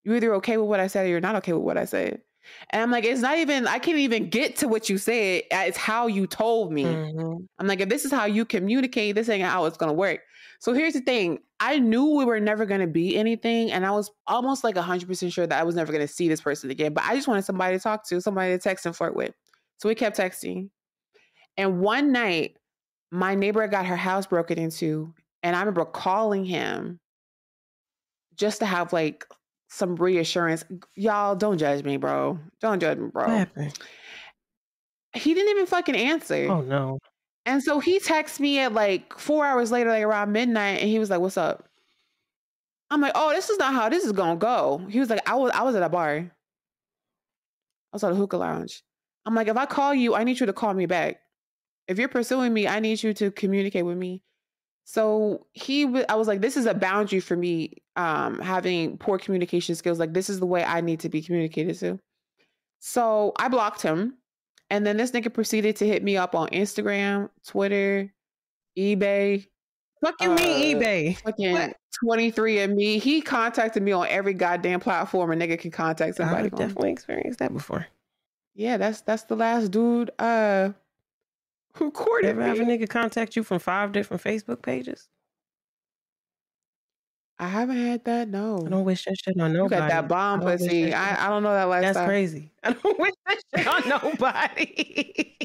You're either okay with what I said or you're not okay with what I said. And I'm like, I can't even get to what you said. It's how you told me. Mm-hmm. I'm like, if this is how you communicate, this ain't how it's going to work. So here's the thing. I knew we were never going to be anything. And I was almost like 100% sure that I was never going to see this person again. But I just wanted somebody to talk to, somebody to text and flirt with. So we kept texting. And one night, my neighbor got her house broken into. And I remember calling him just to have like some reassurance. Y'all, don't judge me, bro. Don't judge me, bro. What happened? He didn't even fucking answer. Oh, no. And so he texted me at like 4 hours later, like around midnight, and he was like, what's up? I'm like, oh, this is not how this is going to go. He was like, I was at a bar. I was at a hookah lounge. I'm like, if I call you, I need you to call me back. If you're pursuing me, I need you to communicate with me. So I was like, this is a boundary for me, having poor communication skills. Like, this is the way I need to be communicated to. So I blocked him. And then this nigga proceeded to hit me up on Instagram, Twitter, eBay. Fucking me, eBay. Fucking 23andMe. He contacted me on every goddamn platform a nigga can contact somebody. I've definitely experienced that before. Yeah, that's the last dude who courted Ever me. have a nigga contact you from 5 different Facebook pages? I haven't had that, no. I don't wish that shit on nobody. You got that bomb pussy. I don't know that lifestyle. That's crazy. I don't wish that shit on nobody.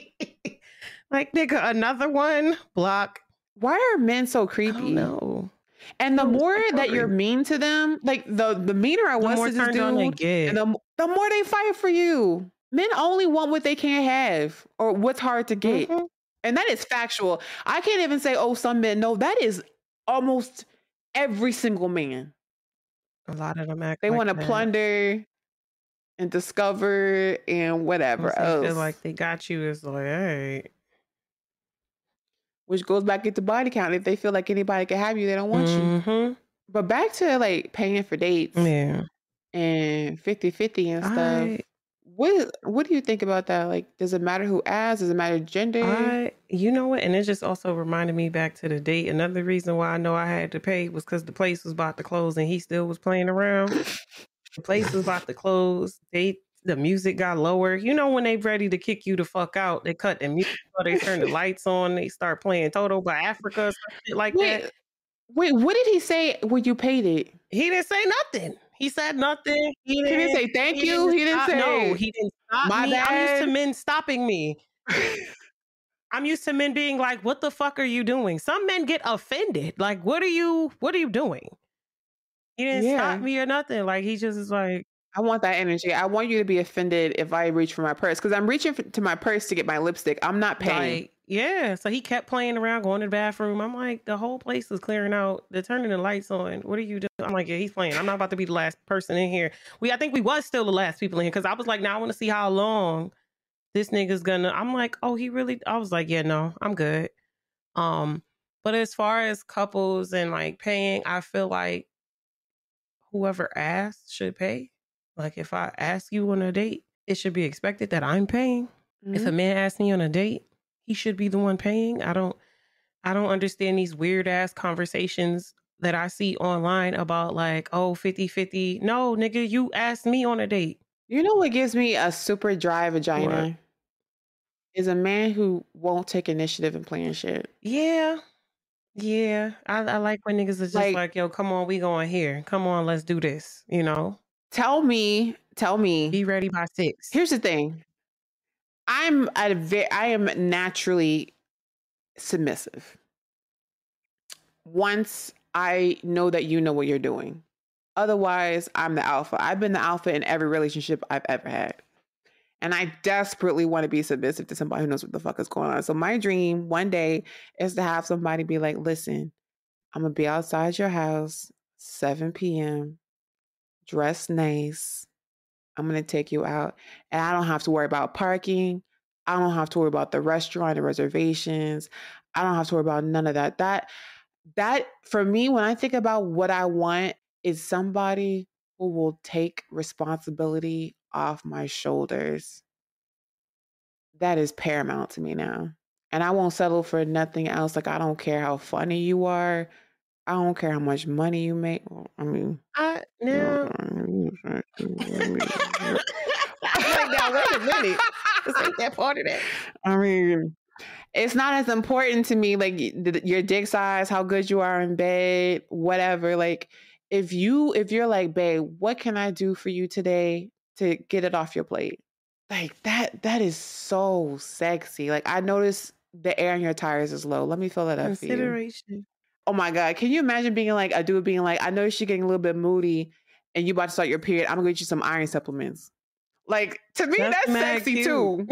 Like, nigga, another one? Block. Why are men so creepy? I don't know. And the more that you're mean to them, like the meaner I was to this dude, and the more they fight for you. Men only want what they can't have or what's hard to get. Mm-hmm. And that is factual. I can't even say, oh, some men. No, that is almost every single man. A lot of them act they like want to plunder and discover and whatever else. They feel like they got you. It's like, hey. Which goes back into body count. If they feel like anybody can have you, they don't want you. But back to like paying for dates. Yeah. And 50-50 and stuff. What do you think about that? Like, does it matter who asks? Does it matter gender? You know what? And it just also reminded me back to the date. Another reason why I know I had to pay was because the place was about to close and he still was playing around. The place was about to close. Date the music got lower. You know, when they ready to kick you the fuck out, they cut the music, or they turn the lights on, they start playing Toto by Africa or some shit like that. Wait, what did he say when you paid it? He didn't say nothing. He said nothing. He didn't say thank you. He didn't say no. He didn't stop my me. I'm used to bad. men stopping me. I'm used to men being like, "What the fuck are you doing?" Some men get offended. Like, what are you doing? He didn't stop me or nothing. Like, he just is like, I want that energy. I want you to be offended if I reach for my purse, because I'm reaching to my purse to get my lipstick. I'm not paying. like, yeah. So he kept playing around, going to the bathroom. I'm like, the whole place is clearing out. They're turning the lights on. What are you doing? I'm like, yeah, he's playing. I'm not about to be the last person in here. I think we was still the last people in here, because I was like, now I want to see how long this nigga's gonna. I'm like, oh, he really. I was like, yeah, no, I'm good. But as far as couples and like paying, I feel like whoever asks should pay. Like, if I ask you on a date, it should be expected that I'm paying. Mm-hmm. If a man asks me on a date, he should be the one paying. I don't understand these weird ass conversations that I see online about like, oh, 50-50. No, nigga, you asked me on a date. You know what gives me a super dry vagina? What? Is a man who won't take initiative in playing shit. Yeah. Yeah. I like when niggas are just like, yo, come on, we going here. Come on, let's do this, you know? Tell me. Be ready by 6. Here's the thing. I am naturally submissive. Once I know that you know what you're doing. Otherwise, I'm the alpha. I've been the alpha in every relationship I've ever had. And I desperately want to be submissive to somebody who knows what the fuck is going on. So my dream one day is to have somebody be like, listen, I'm going to be outside your house, 7 p.m., dress nice. I'm going to take you out. And I don't have to worry about parking. I don't have to worry about the restaurant and reservations. I don't have to worry about none of that. That for me, when I think about what I want, is somebody who will take responsibility off my shoulders. That is paramount to me now. And I won't settle for nothing else. Like, I don't care how funny you are. I don't care how much money you make. I mean, now wait a minute. This ain't that part of that. I mean, it's not as important to me, like your dick size, how good you are in bed, whatever. Like, if you're like, babe, what can I do for you today to get it off your plate? Like that is so sexy. Like, I notice the air in your tires is low. Let me fill that up for you. Consideration. Oh my God. Can you imagine being like a dude being like, I noticed you're getting a little bit moody and you about to start your period. I'm gonna get you some iron supplements. Like, to me, that's sexy cute. Too.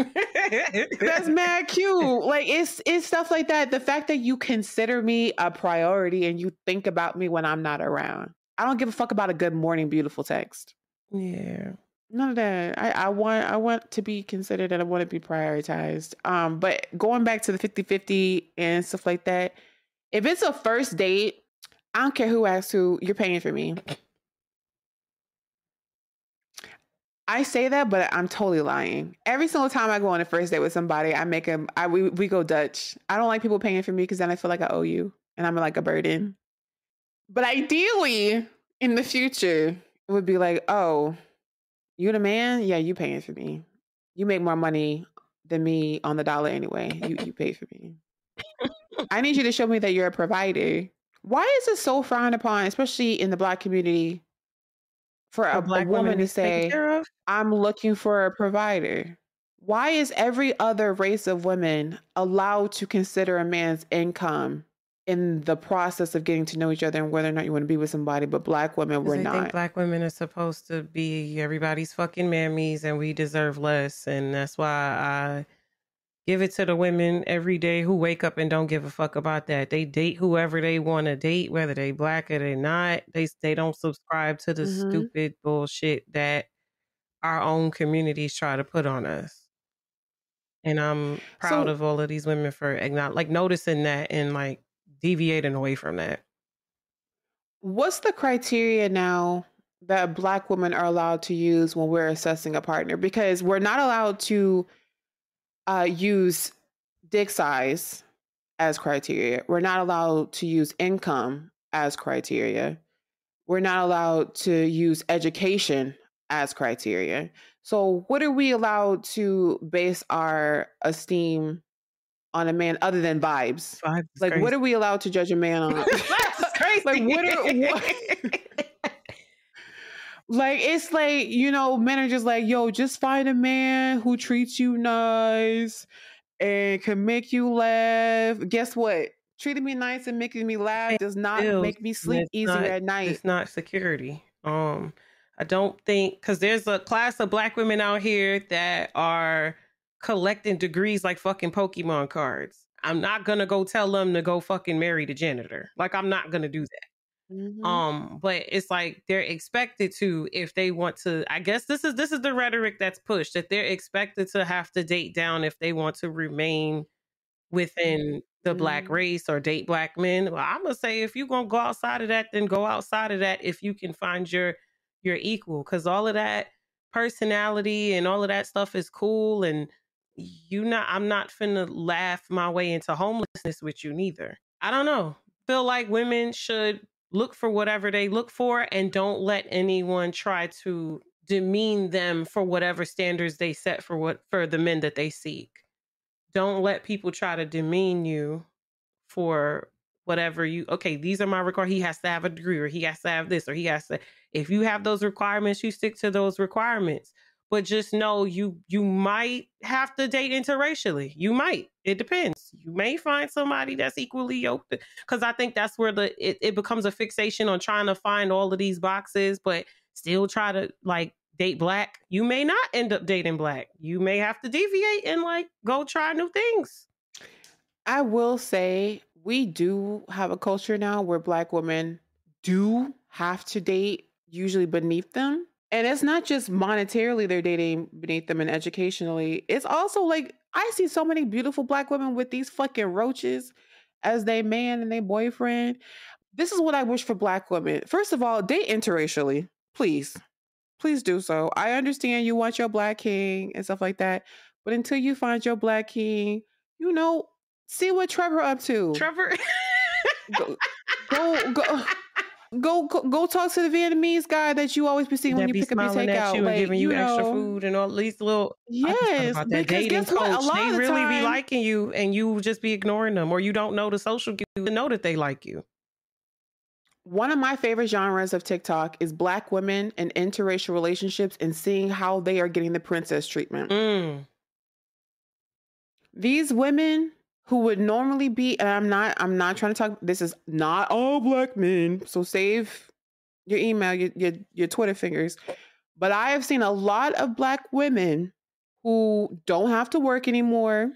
That's mad cute. Like, it's stuff like that. The fact that you consider me a priority and you think about me when I'm not around. I don't give a fuck about a good morning, beautiful text. Yeah. None of that. I want to be considered and I want to be prioritized. But going back to the 50-50 and stuff like that, if it's a first date, I don't care who asks who, you're paying for me. I say that, but I'm totally lying. Every single time I go on a first date with somebody, we go Dutch. I don't like people paying for me because then I feel like I owe you and I'm like a burden. But ideally, in the future, it would be like, oh, you the man? Yeah, you paying for me. You make more money than me on the dollar anyway. You pay for me. I need you to show me that you're a provider. Why is it so frowned upon, especially in the Black community, for a woman to say, I'm looking for a provider? Why is every other race of women allowed to consider a man's income in the process of getting to know each other and whether or not you want to be with somebody, but Black women were not? I think Black women are supposed to be everybody's fucking mammies and we deserve less. And that's why I give it to the women every day who wake up and don't give a fuck about that. They date whoever they want to date, whether they Black or they not. They don't subscribe to the stupid bullshit that our own communities try to put on us. And I'm proud of all of these women for noticing that and like deviating away from that. What's the criteria now that Black women are allowed to use when we're assessing a partner? Because we're not allowed to use dick size as criteria. We're not allowed to use income as criteria. We're not allowed to use education as criteria. So what are we allowed to base our esteem on a man other than vibes? Vibes is Like, what crazy. are we allowed to judge a man on? Vibes is crazy. Like, like, it's like, you know, men are just like, yo, just find a man who treats you nice and can make you laugh. Guess what? Treating me nice and making me laugh does not Bills, make me and sleep easier at night. it's not security. I don't think, because there's a class of Black women out here that are collecting degrees like fucking Pokemon cards. I'm not gonna go tell them to go fucking marry the janitor. Like, I'm not gonna do that. Mhm. But it's like they're expected to, if they want to. I guess this is the rhetoric that's pushed, that they're expected to have to date down if they want to remain within the Black Mhm. race or date Black men. Well, I'm gonna say, if you're gonna go outside of that, then go outside of that if you can find your equal. Because all of that personality and all of that stuff is cool, and I'm not finna laugh my way into homelessness with you neither. I don't know. Feel like women should look for whatever they look for, and don't let anyone try to demean them for whatever standards they set for the men that they seek. Don't let people try to demean you for whatever okay, these are my requirements. He has to have a degree, or he has to have this, or he has to. If you have those requirements, you stick to those requirements. But just know, you might have to date interracially. You might. It depends. You may find somebody that's equally yoked. Because I think that's where it becomes a fixation on trying to find all of these boxes, but still try to like date Black. You may not end up dating Black. You may have to deviate and like go try new things. I will say we do have a culture now where Black women do have to date usually beneath them. And it's not just monetarily they're dating beneath them and educationally. It's also like I see so many beautiful Black women with these fucking roaches as they man and they boyfriend. This is what I wish for Black women. First of all, date interracially. Please. Please do so. I understand you want your Black king and stuff like that. But until you find your Black king, you know, see what Trevor up to. Trevor. Go, go talk to the Vietnamese guy that you always be seeing when That you be pick up your smiling at takeout. you and Like, giving you extra know, food and all these little. I just thought yes, about that because dating guess what? A coach. lot They of the really be time, liking you, and you just be ignoring them, or you don't know the social cues to know that they like you. one of my favorite genres of TikTok is Black women and interracial relationships and seeing how they are getting the princess treatment. These women who would normally be, and I'm not trying to talk, this is not all Black men, so save your email, your Twitter fingers. But I have seen a lot of Black women who don't have to work anymore,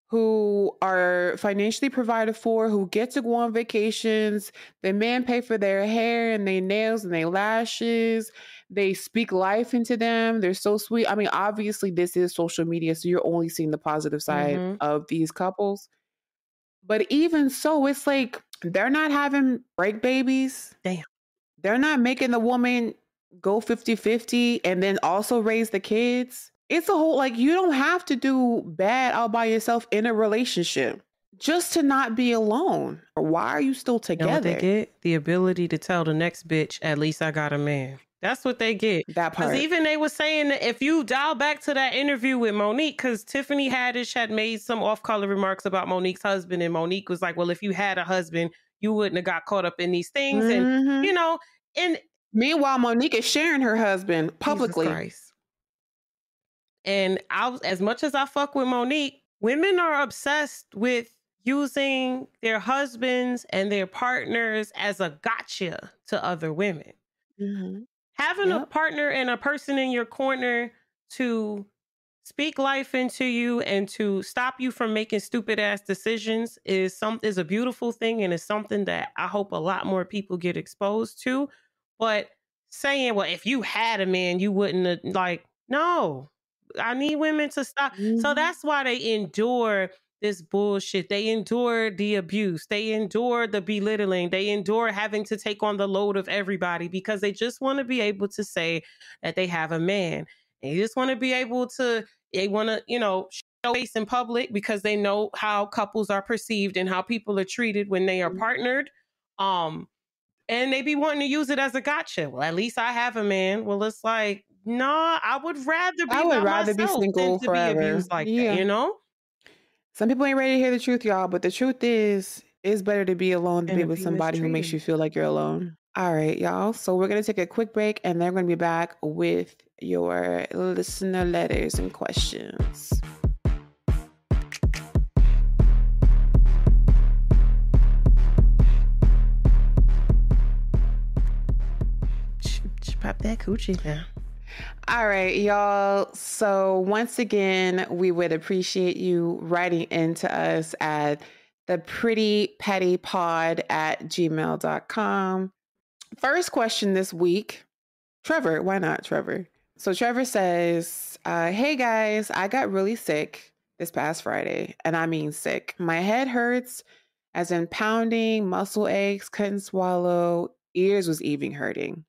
who are financially provided for, who get to go on vacations. The men pay for their hair and their nails and their lashes. They speak life into them. They're so sweet. I mean, obviously, this is social media, so you're only seeing the positive side of these couples. But even so, it's like they're not having break babies. Damn. They're not making the woman go 50-50 and then also raise the kids. It's a whole, like, you don't have to do bad all by yourself in a relationship just to not be alone. Why are you still You know what they together? get? The ability to tell the next bitch, at least I got a man. That's what they get. That part. Because even they were saying that if you dial back to that interview with Monique, because Tiffany Haddish had made some off-color remarks about Monique's husband, and Monique was like, well, if you had a husband, you wouldn't have got caught up in these things. And, you know, and meanwhile, Monique is sharing her husband publicly. Jesus Christ. And as much as I fuck with Monique, women are obsessed with using their husbands and their partners as a gotcha to other women. Having a partner and a person in your corner to speak life into you and to stop you from making stupid ass decisions is a beautiful thing, and is something that I hope a lot more people get exposed to. But saying, well, if you had a man, you wouldn't have, like, no. I need women to stop. So that's why they endure this bullshit. They endure the abuse. They endure the belittling. They endure having to take on the load of everybody, because they just want to be able to say that they have a man. They just want to be able to, they want to, you know, show face in public, because they know how couples are perceived and how people are treated when they are partnered. And they be wanting to use it as a gotcha. Well, at least I have a man. Well, it's like, No, I would rather I be would by rather be myself than single to be forever. abused like that, Yeah. you know? Some people ain't ready to hear the truth, y'all, but the truth is, it's better to be alone than And be to with be somebody who makes mistreated. you feel like you're alone. All right, y'all. So we're going to take a quick break and then we're going to be back with your listener letters and questions. Pop that coochie now. All right, y'all. So once again, we would appreciate you writing into us at theprettypettypod@gmail.com. First question this week. Trevor, why not Trevor? So Trevor says, hey guys, I got really sick this past Friday. And I mean sick. My head hurts, as in pounding, muscle aches, couldn't swallow, ears was even hurting.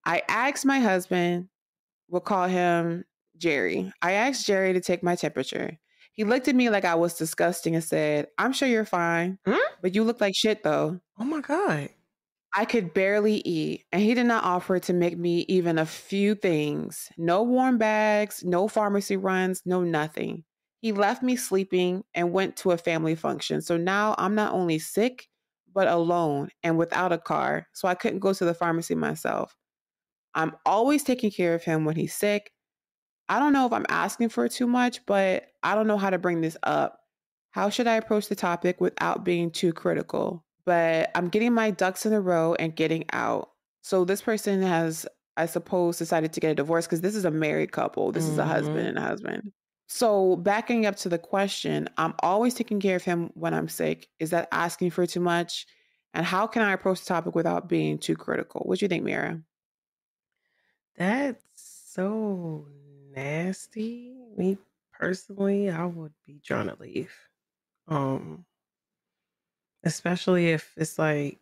I asked my husband, we'll call him Jerry. I asked Jerry to take my temperature. He looked at me like I was disgusting and said, I'm sure you're fine, but you look like shit though. Oh my God. I could barely eat, and he did not offer to make me even a few things. No warm bags, no pharmacy runs, no nothing. He left me sleeping and went to a family function. So now I'm not only sick, but alone and without a car. So I couldn't go to the pharmacy myself. I'm always taking care of him when he's sick. I don't know if I'm asking for too much, but I don't know how to bring this up. How should I approach the topic without being too critical? But I'm getting my ducks in a row and getting out. So this person has, I suppose, decided to get a divorce because this is a married couple. This is a husband and a husband. So backing up to the question, I'm always taking care of him when I'm sick. Is that asking for too much? And how can I approach the topic without being too critical? What do you think, Mira? That's so nasty. Me personally, I would be trying to leave. Especially if it's like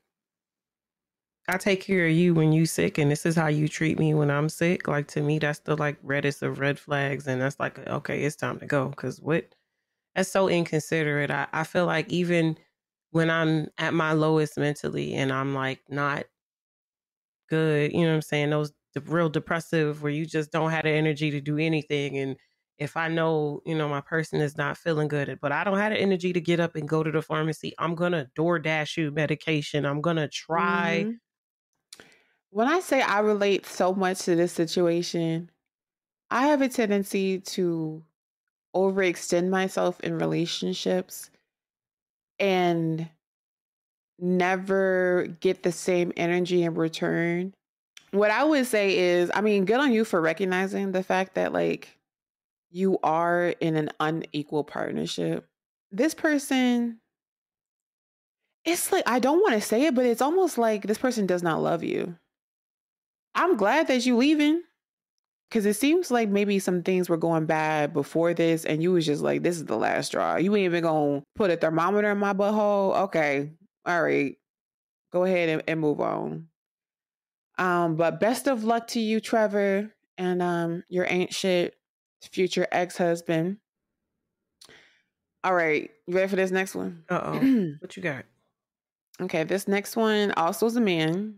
I take care of you when you sick and this is how you treat me when I'm sick. Like to me, that's the like reddest of red flags. And that's like, okay, it's time to go. Cause that's so inconsiderate. I feel like even when I'm at my lowest mentally and I'm like not good, you know what I'm saying? Those real depressive where you just don't have the energy to do anything. And if I know, my person is not feeling good, but I don't have the energy to get up and go to the pharmacy, I'm going to DoorDash you medication. I'm going to try. Mm-hmm. When I say I relate so much to this situation, I have a tendency to overextend myself in relationships and never get the same energy in return. What I would say is, I mean, good on you for recognizing the fact that like you are in an unequal partnership. This person, it's like, I don't want to say it, but it's almost like this person does not love you. I'm glad that you leaving. Because it seems like maybe some things were going bad before this, and you was just like, this is the last straw. You ain't even going to put a thermometer in my butthole. Okay. All right. Go ahead and move on. But best of luck to you, Trevor, and your ain't shit future ex-husband. All right. You ready for this next one? Uh-oh. What you got? Okay. This next one also is a man,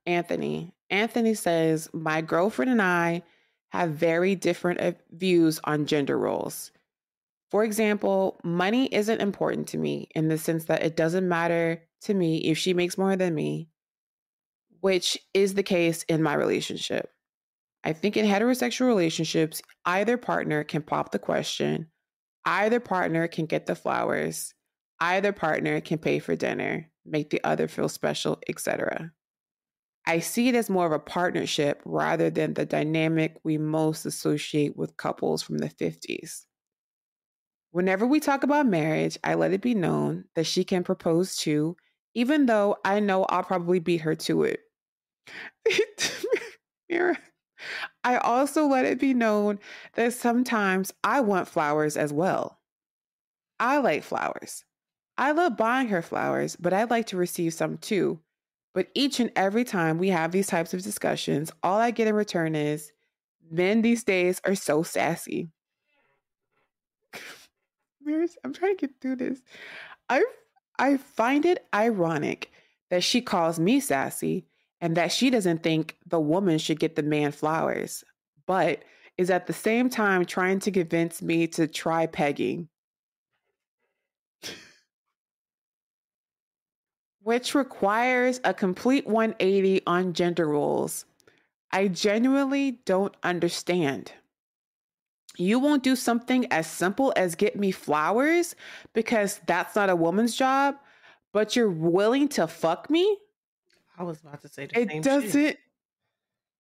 Anthony. Anthony says, my girlfriend and I have very different views on gender roles. For example, money isn't important to me in the sense that it doesn't matter to me if she makes more than me, which is the case in my relationship. I think in heterosexual relationships, either partner can pop the question, either partner can get the flowers, either partner can pay for dinner, make the other feel special, etc. I see it as more of a partnership rather than the dynamic we most associate with couples from the 50s. Whenever we talk about marriage, I let it be known that she can propose too, even though I know I'll probably beat her to it. Mira, I also let it be known that sometimes I want flowers as well. I like flowers. I love buying her flowers, but I'd like to receive some too. But each and every time we have these types of discussions, all I get in return is, men these days are so sassy. I'm trying to get through this. I find it ironic that she calls me sassy and that she doesn't think the woman should get the man flowers. but is at the same time trying to convince me to try pegging, which requires a complete 180 on gender roles. I genuinely don't understand. You won't do something as simple as get me flowers because that's not a woman's job, but you're willing to fuck me? I was about to say the It same shit. doesn't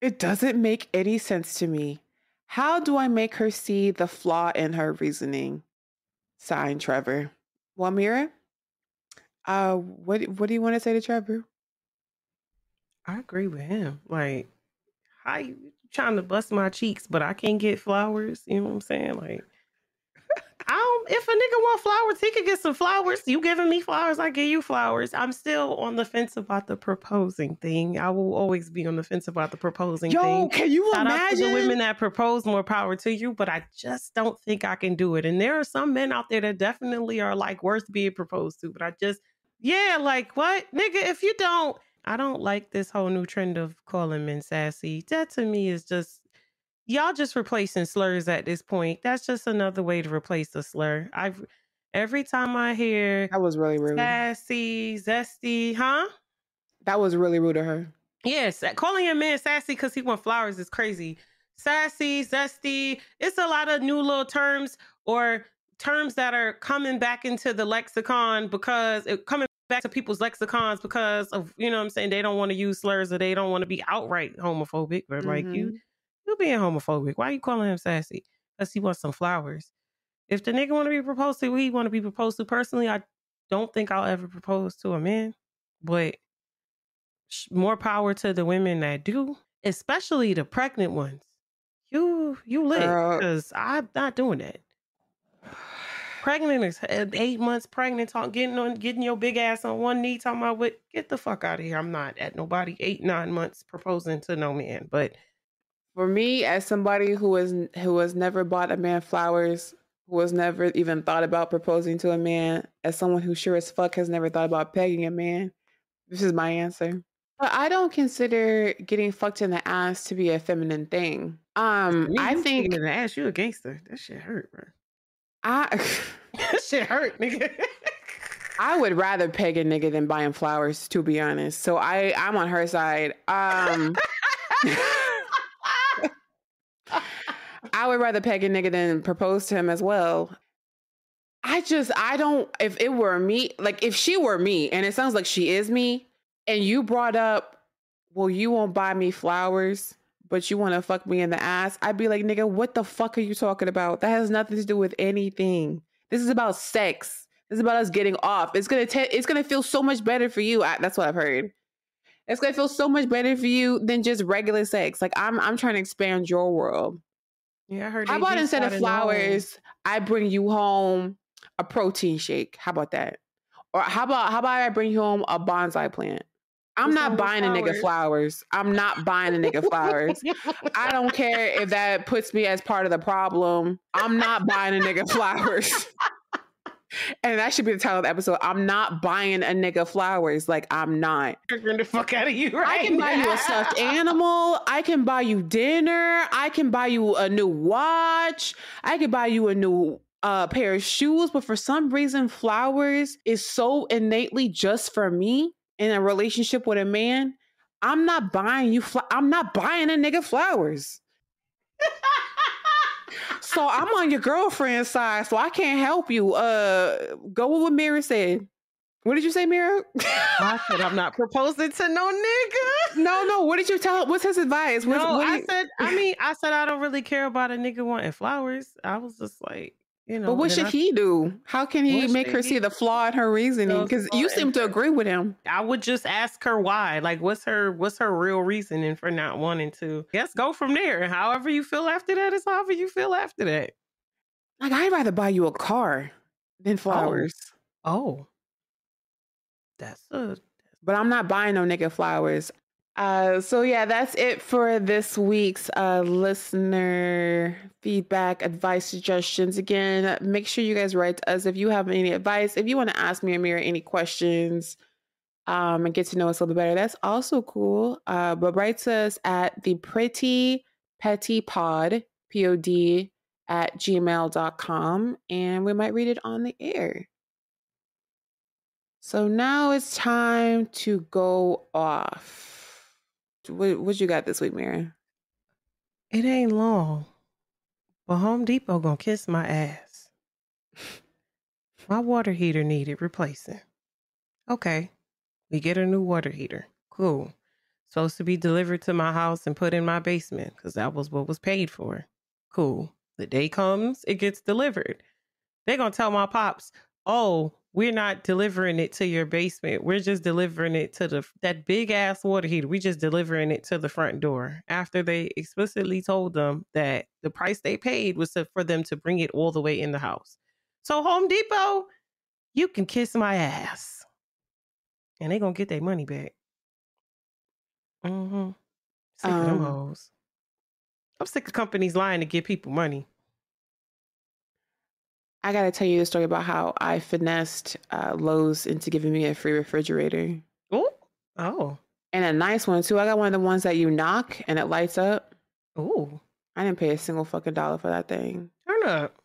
it doesn't make any sense to me. How do I make her see the flaw in her reasoning? Signed, Trevor. Well, Mira, what do you want to say to Trevor? I agree with him. Like, how you trying to bust my cheeks, but I can't get flowers? You know what I'm saying? Like, if a nigga want flowers, he could get some flowers. You giving me flowers, I give you flowers. I'm still on the fence about the proposing thing. I will always be on the fence about the proposing thing. Can you Shout out to the imagine? women that propose, more power to you, but I just don't think I can do it. And there are some men out there that definitely are like worth being proposed to, but I just, like what? Nigga, if you don't, I don't like this whole new trend of calling men sassy. That to me is just, y'all just replacing slurs at this point. That's just another way to replace a slur. Every time I hear That was really rude. sassy, zesty, huh? That was really rude of her. Yes, calling a man sassy because he want flowers is crazy. Sassy, zesty, it's a lot of new little terms or terms that are coming back into the lexicon because coming back to people's lexicons because of, you know what I'm saying, they don't want to use slurs or they don't want to be outright homophobic. But like you being homophobic, why are you calling him sassy? Because he wants some flowers. If the nigga want to be proposed to, he want to be proposed to. Personally, I don't think I'll ever propose to a man, but more power to the women that do, especially the pregnant ones. You lit, because I'm not doing that. Pregnant is 8 months pregnant, getting your big ass on one knee, talking about what? Get the fuck out of here. I'm not at nobody 8-9 months proposing to no man. But for me, as somebody who has never bought a man flowers, who has never even thought about proposing to a man, as someone who sure as fuck has never thought about pegging a man, this is my answer. But I don't consider getting fucked in the ass to be a feminine thing. I think in the ass, you a gangster. That shit hurt, bro. That shit hurt, nigga. I would rather peg a nigga than buy him flowers, to be honest. So I'm on her side. I would rather peg a nigga than propose to him as well. I don't, if it were me, like if she were me, and it sounds like she is me, and you brought up, well, you won't buy me flowers, but you want to fuck me in the ass, I'd be like, nigga, what the fuck are you talking about? That has nothing to do with anything. This is about sex. This is about us getting off. It's gonna feel so much better for you. That's what I've heard. It's gonna feel so much better for you than just regular sex. Like I'm trying to expand your world. Yeah, I heard. How about instead of flowers, I bring you home a protein shake? How about that? Or how about I bring you home a bonsai plant? I'm not buying a nigga flowers. I'm not buying a nigga flowers. I don't care if that puts me as part of the problem. I'm not buying a nigga flowers. And that should be the title of the episode. I'm not buying a nigga flowers. Like, I'm not. Triggering the fuck out of you, right? I can buy you a stuffed animal. I can buy you dinner. I can buy you a new watch. I can buy you a new pair of shoes. But for some reason, flowers is so innately just for me in a relationship with a man. I'm not buying you. I'm not buying a nigga flowers. So I'm on your girlfriend's side, so I can't help you. Go with what Mira said. What did you say, Mira? I said I'm not proposing to no nigga. No. What did you tell? What's his advice? I said I don't really care about a nigga wanting flowers. I was just like, you know. But what should he do? How can he make her see the flaw in her reasoning? Because you seem to agree with him. I would just ask her why. Like, what's her real reasoning for not wanting to? Yes, go from there. However you feel after that is however you feel after that. Like, I'd rather buy you a car than flowers. Oh. But I'm not buying no nigga flowers. So yeah, that's it for this week's listener feedback, advice, suggestions. Again, make sure you guys write to us if you have any advice. If you want to ask me or Mira any questions and get to know us a little bit better, that's also cool. But write to us at theprettypetty pettypod, P-O-D, at gmail.com, and we might read it on the air. So now it's time to go off. What you got this week, Mira? It ain't long, but Home Depot gonna kiss my ass. My water heater needed replacing. Okay, we get a new water heater. Cool. Supposed to be delivered to my house and put in my basement because that was what was paid for. Cool. The day comes, it gets delivered. They're going to tell my pops, oh, we're not delivering it to your basement. We're just delivering it to that big ass water heater. We just delivering it to the front door after they explicitly told them that the price they paid was for them to bring it all the way in the house. So Home Depot, you can kiss my ass. And they're going to get their money back. Mm-hmm. Sick of them hoes. I'm sick of companies lying to give people money. I got to tell you a story about how I finessed Lowe's into giving me a free refrigerator. Ooh. Oh. And a nice one, too. I got one of the ones that you knock and it lights up. Ooh. I didn't pay a single fucking dollar for that thing. Turn up.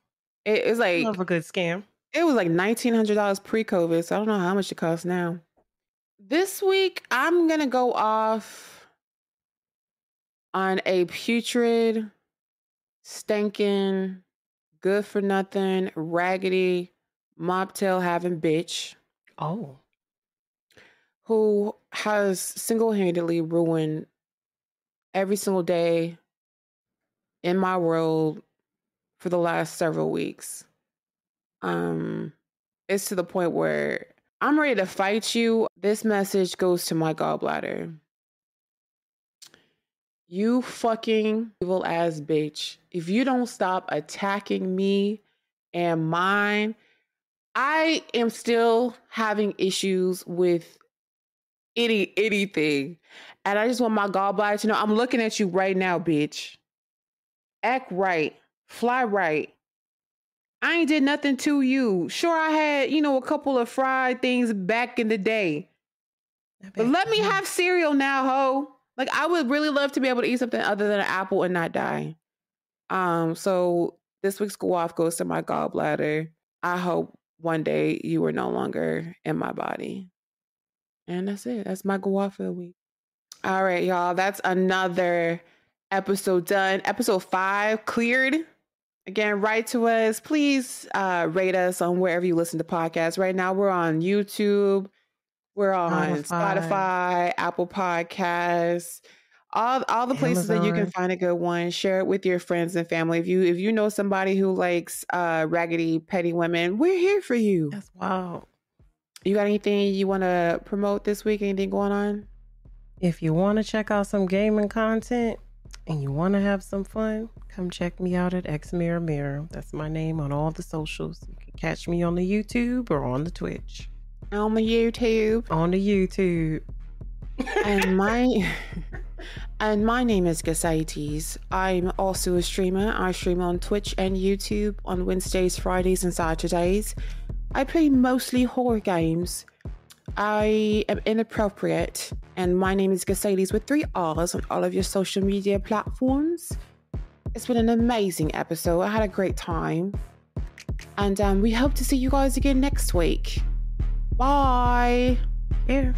It's like... Love a good scam. It was like $1,900 pre-COVID, so I don't know how much it costs now. This week, I'm going to go off on a putrid, stinking, good-for-nothing, raggedy, mobtail having bitch. Oh. Who has single-handedly ruined every single day in my world for the last several weeks. It's to the point where I'm ready to fight you. This message goes to my gallbladder. You fucking evil ass bitch. If you don't stop attacking me and mine, I am still having issues with anything. And I just want my gallbladder to know I'm looking at you right now, bitch. Act right. Fly right. I ain't did nothing to you. Sure, I had, a couple of fried things back in the day. But let me have cereal now, ho. Like, I would really love to be able to eat something other than an apple and not die. So this week's go off goes to my gallbladder. I hope one day you are no longer in my body. And that's it. That's my go off for the week. All right, y'all. That's another episode done. Episode 5 cleared. Again, write to us. Please rate us on wherever you listen to podcasts. Right now, we're on YouTube. We're on Spotify, Apple Podcasts, all the places that you can find a good one. Share it with your friends and family. If you know somebody who likes raggedy, petty women, we're here for you. That's wild. You got anything you want to promote this week? Anything going on? If you want to check out some gaming content and you want to have some fun, come check me out at X Mirror Mirror. That's my name on all the socials. You can catch me on the YouTube or on the Twitch. On the YouTube. On the YouTube. And my name is Gasaites. I'm also a streamer. I stream on Twitch and YouTube on Wednesdays, Fridays, and Saturdays. I play mostly horror games. I am inappropriate, and my name is Gasaites with 3 R's on all of your social media platforms. It's been an amazing episode. I had a great time. And we hope to see you guys again next week. Bye. Here.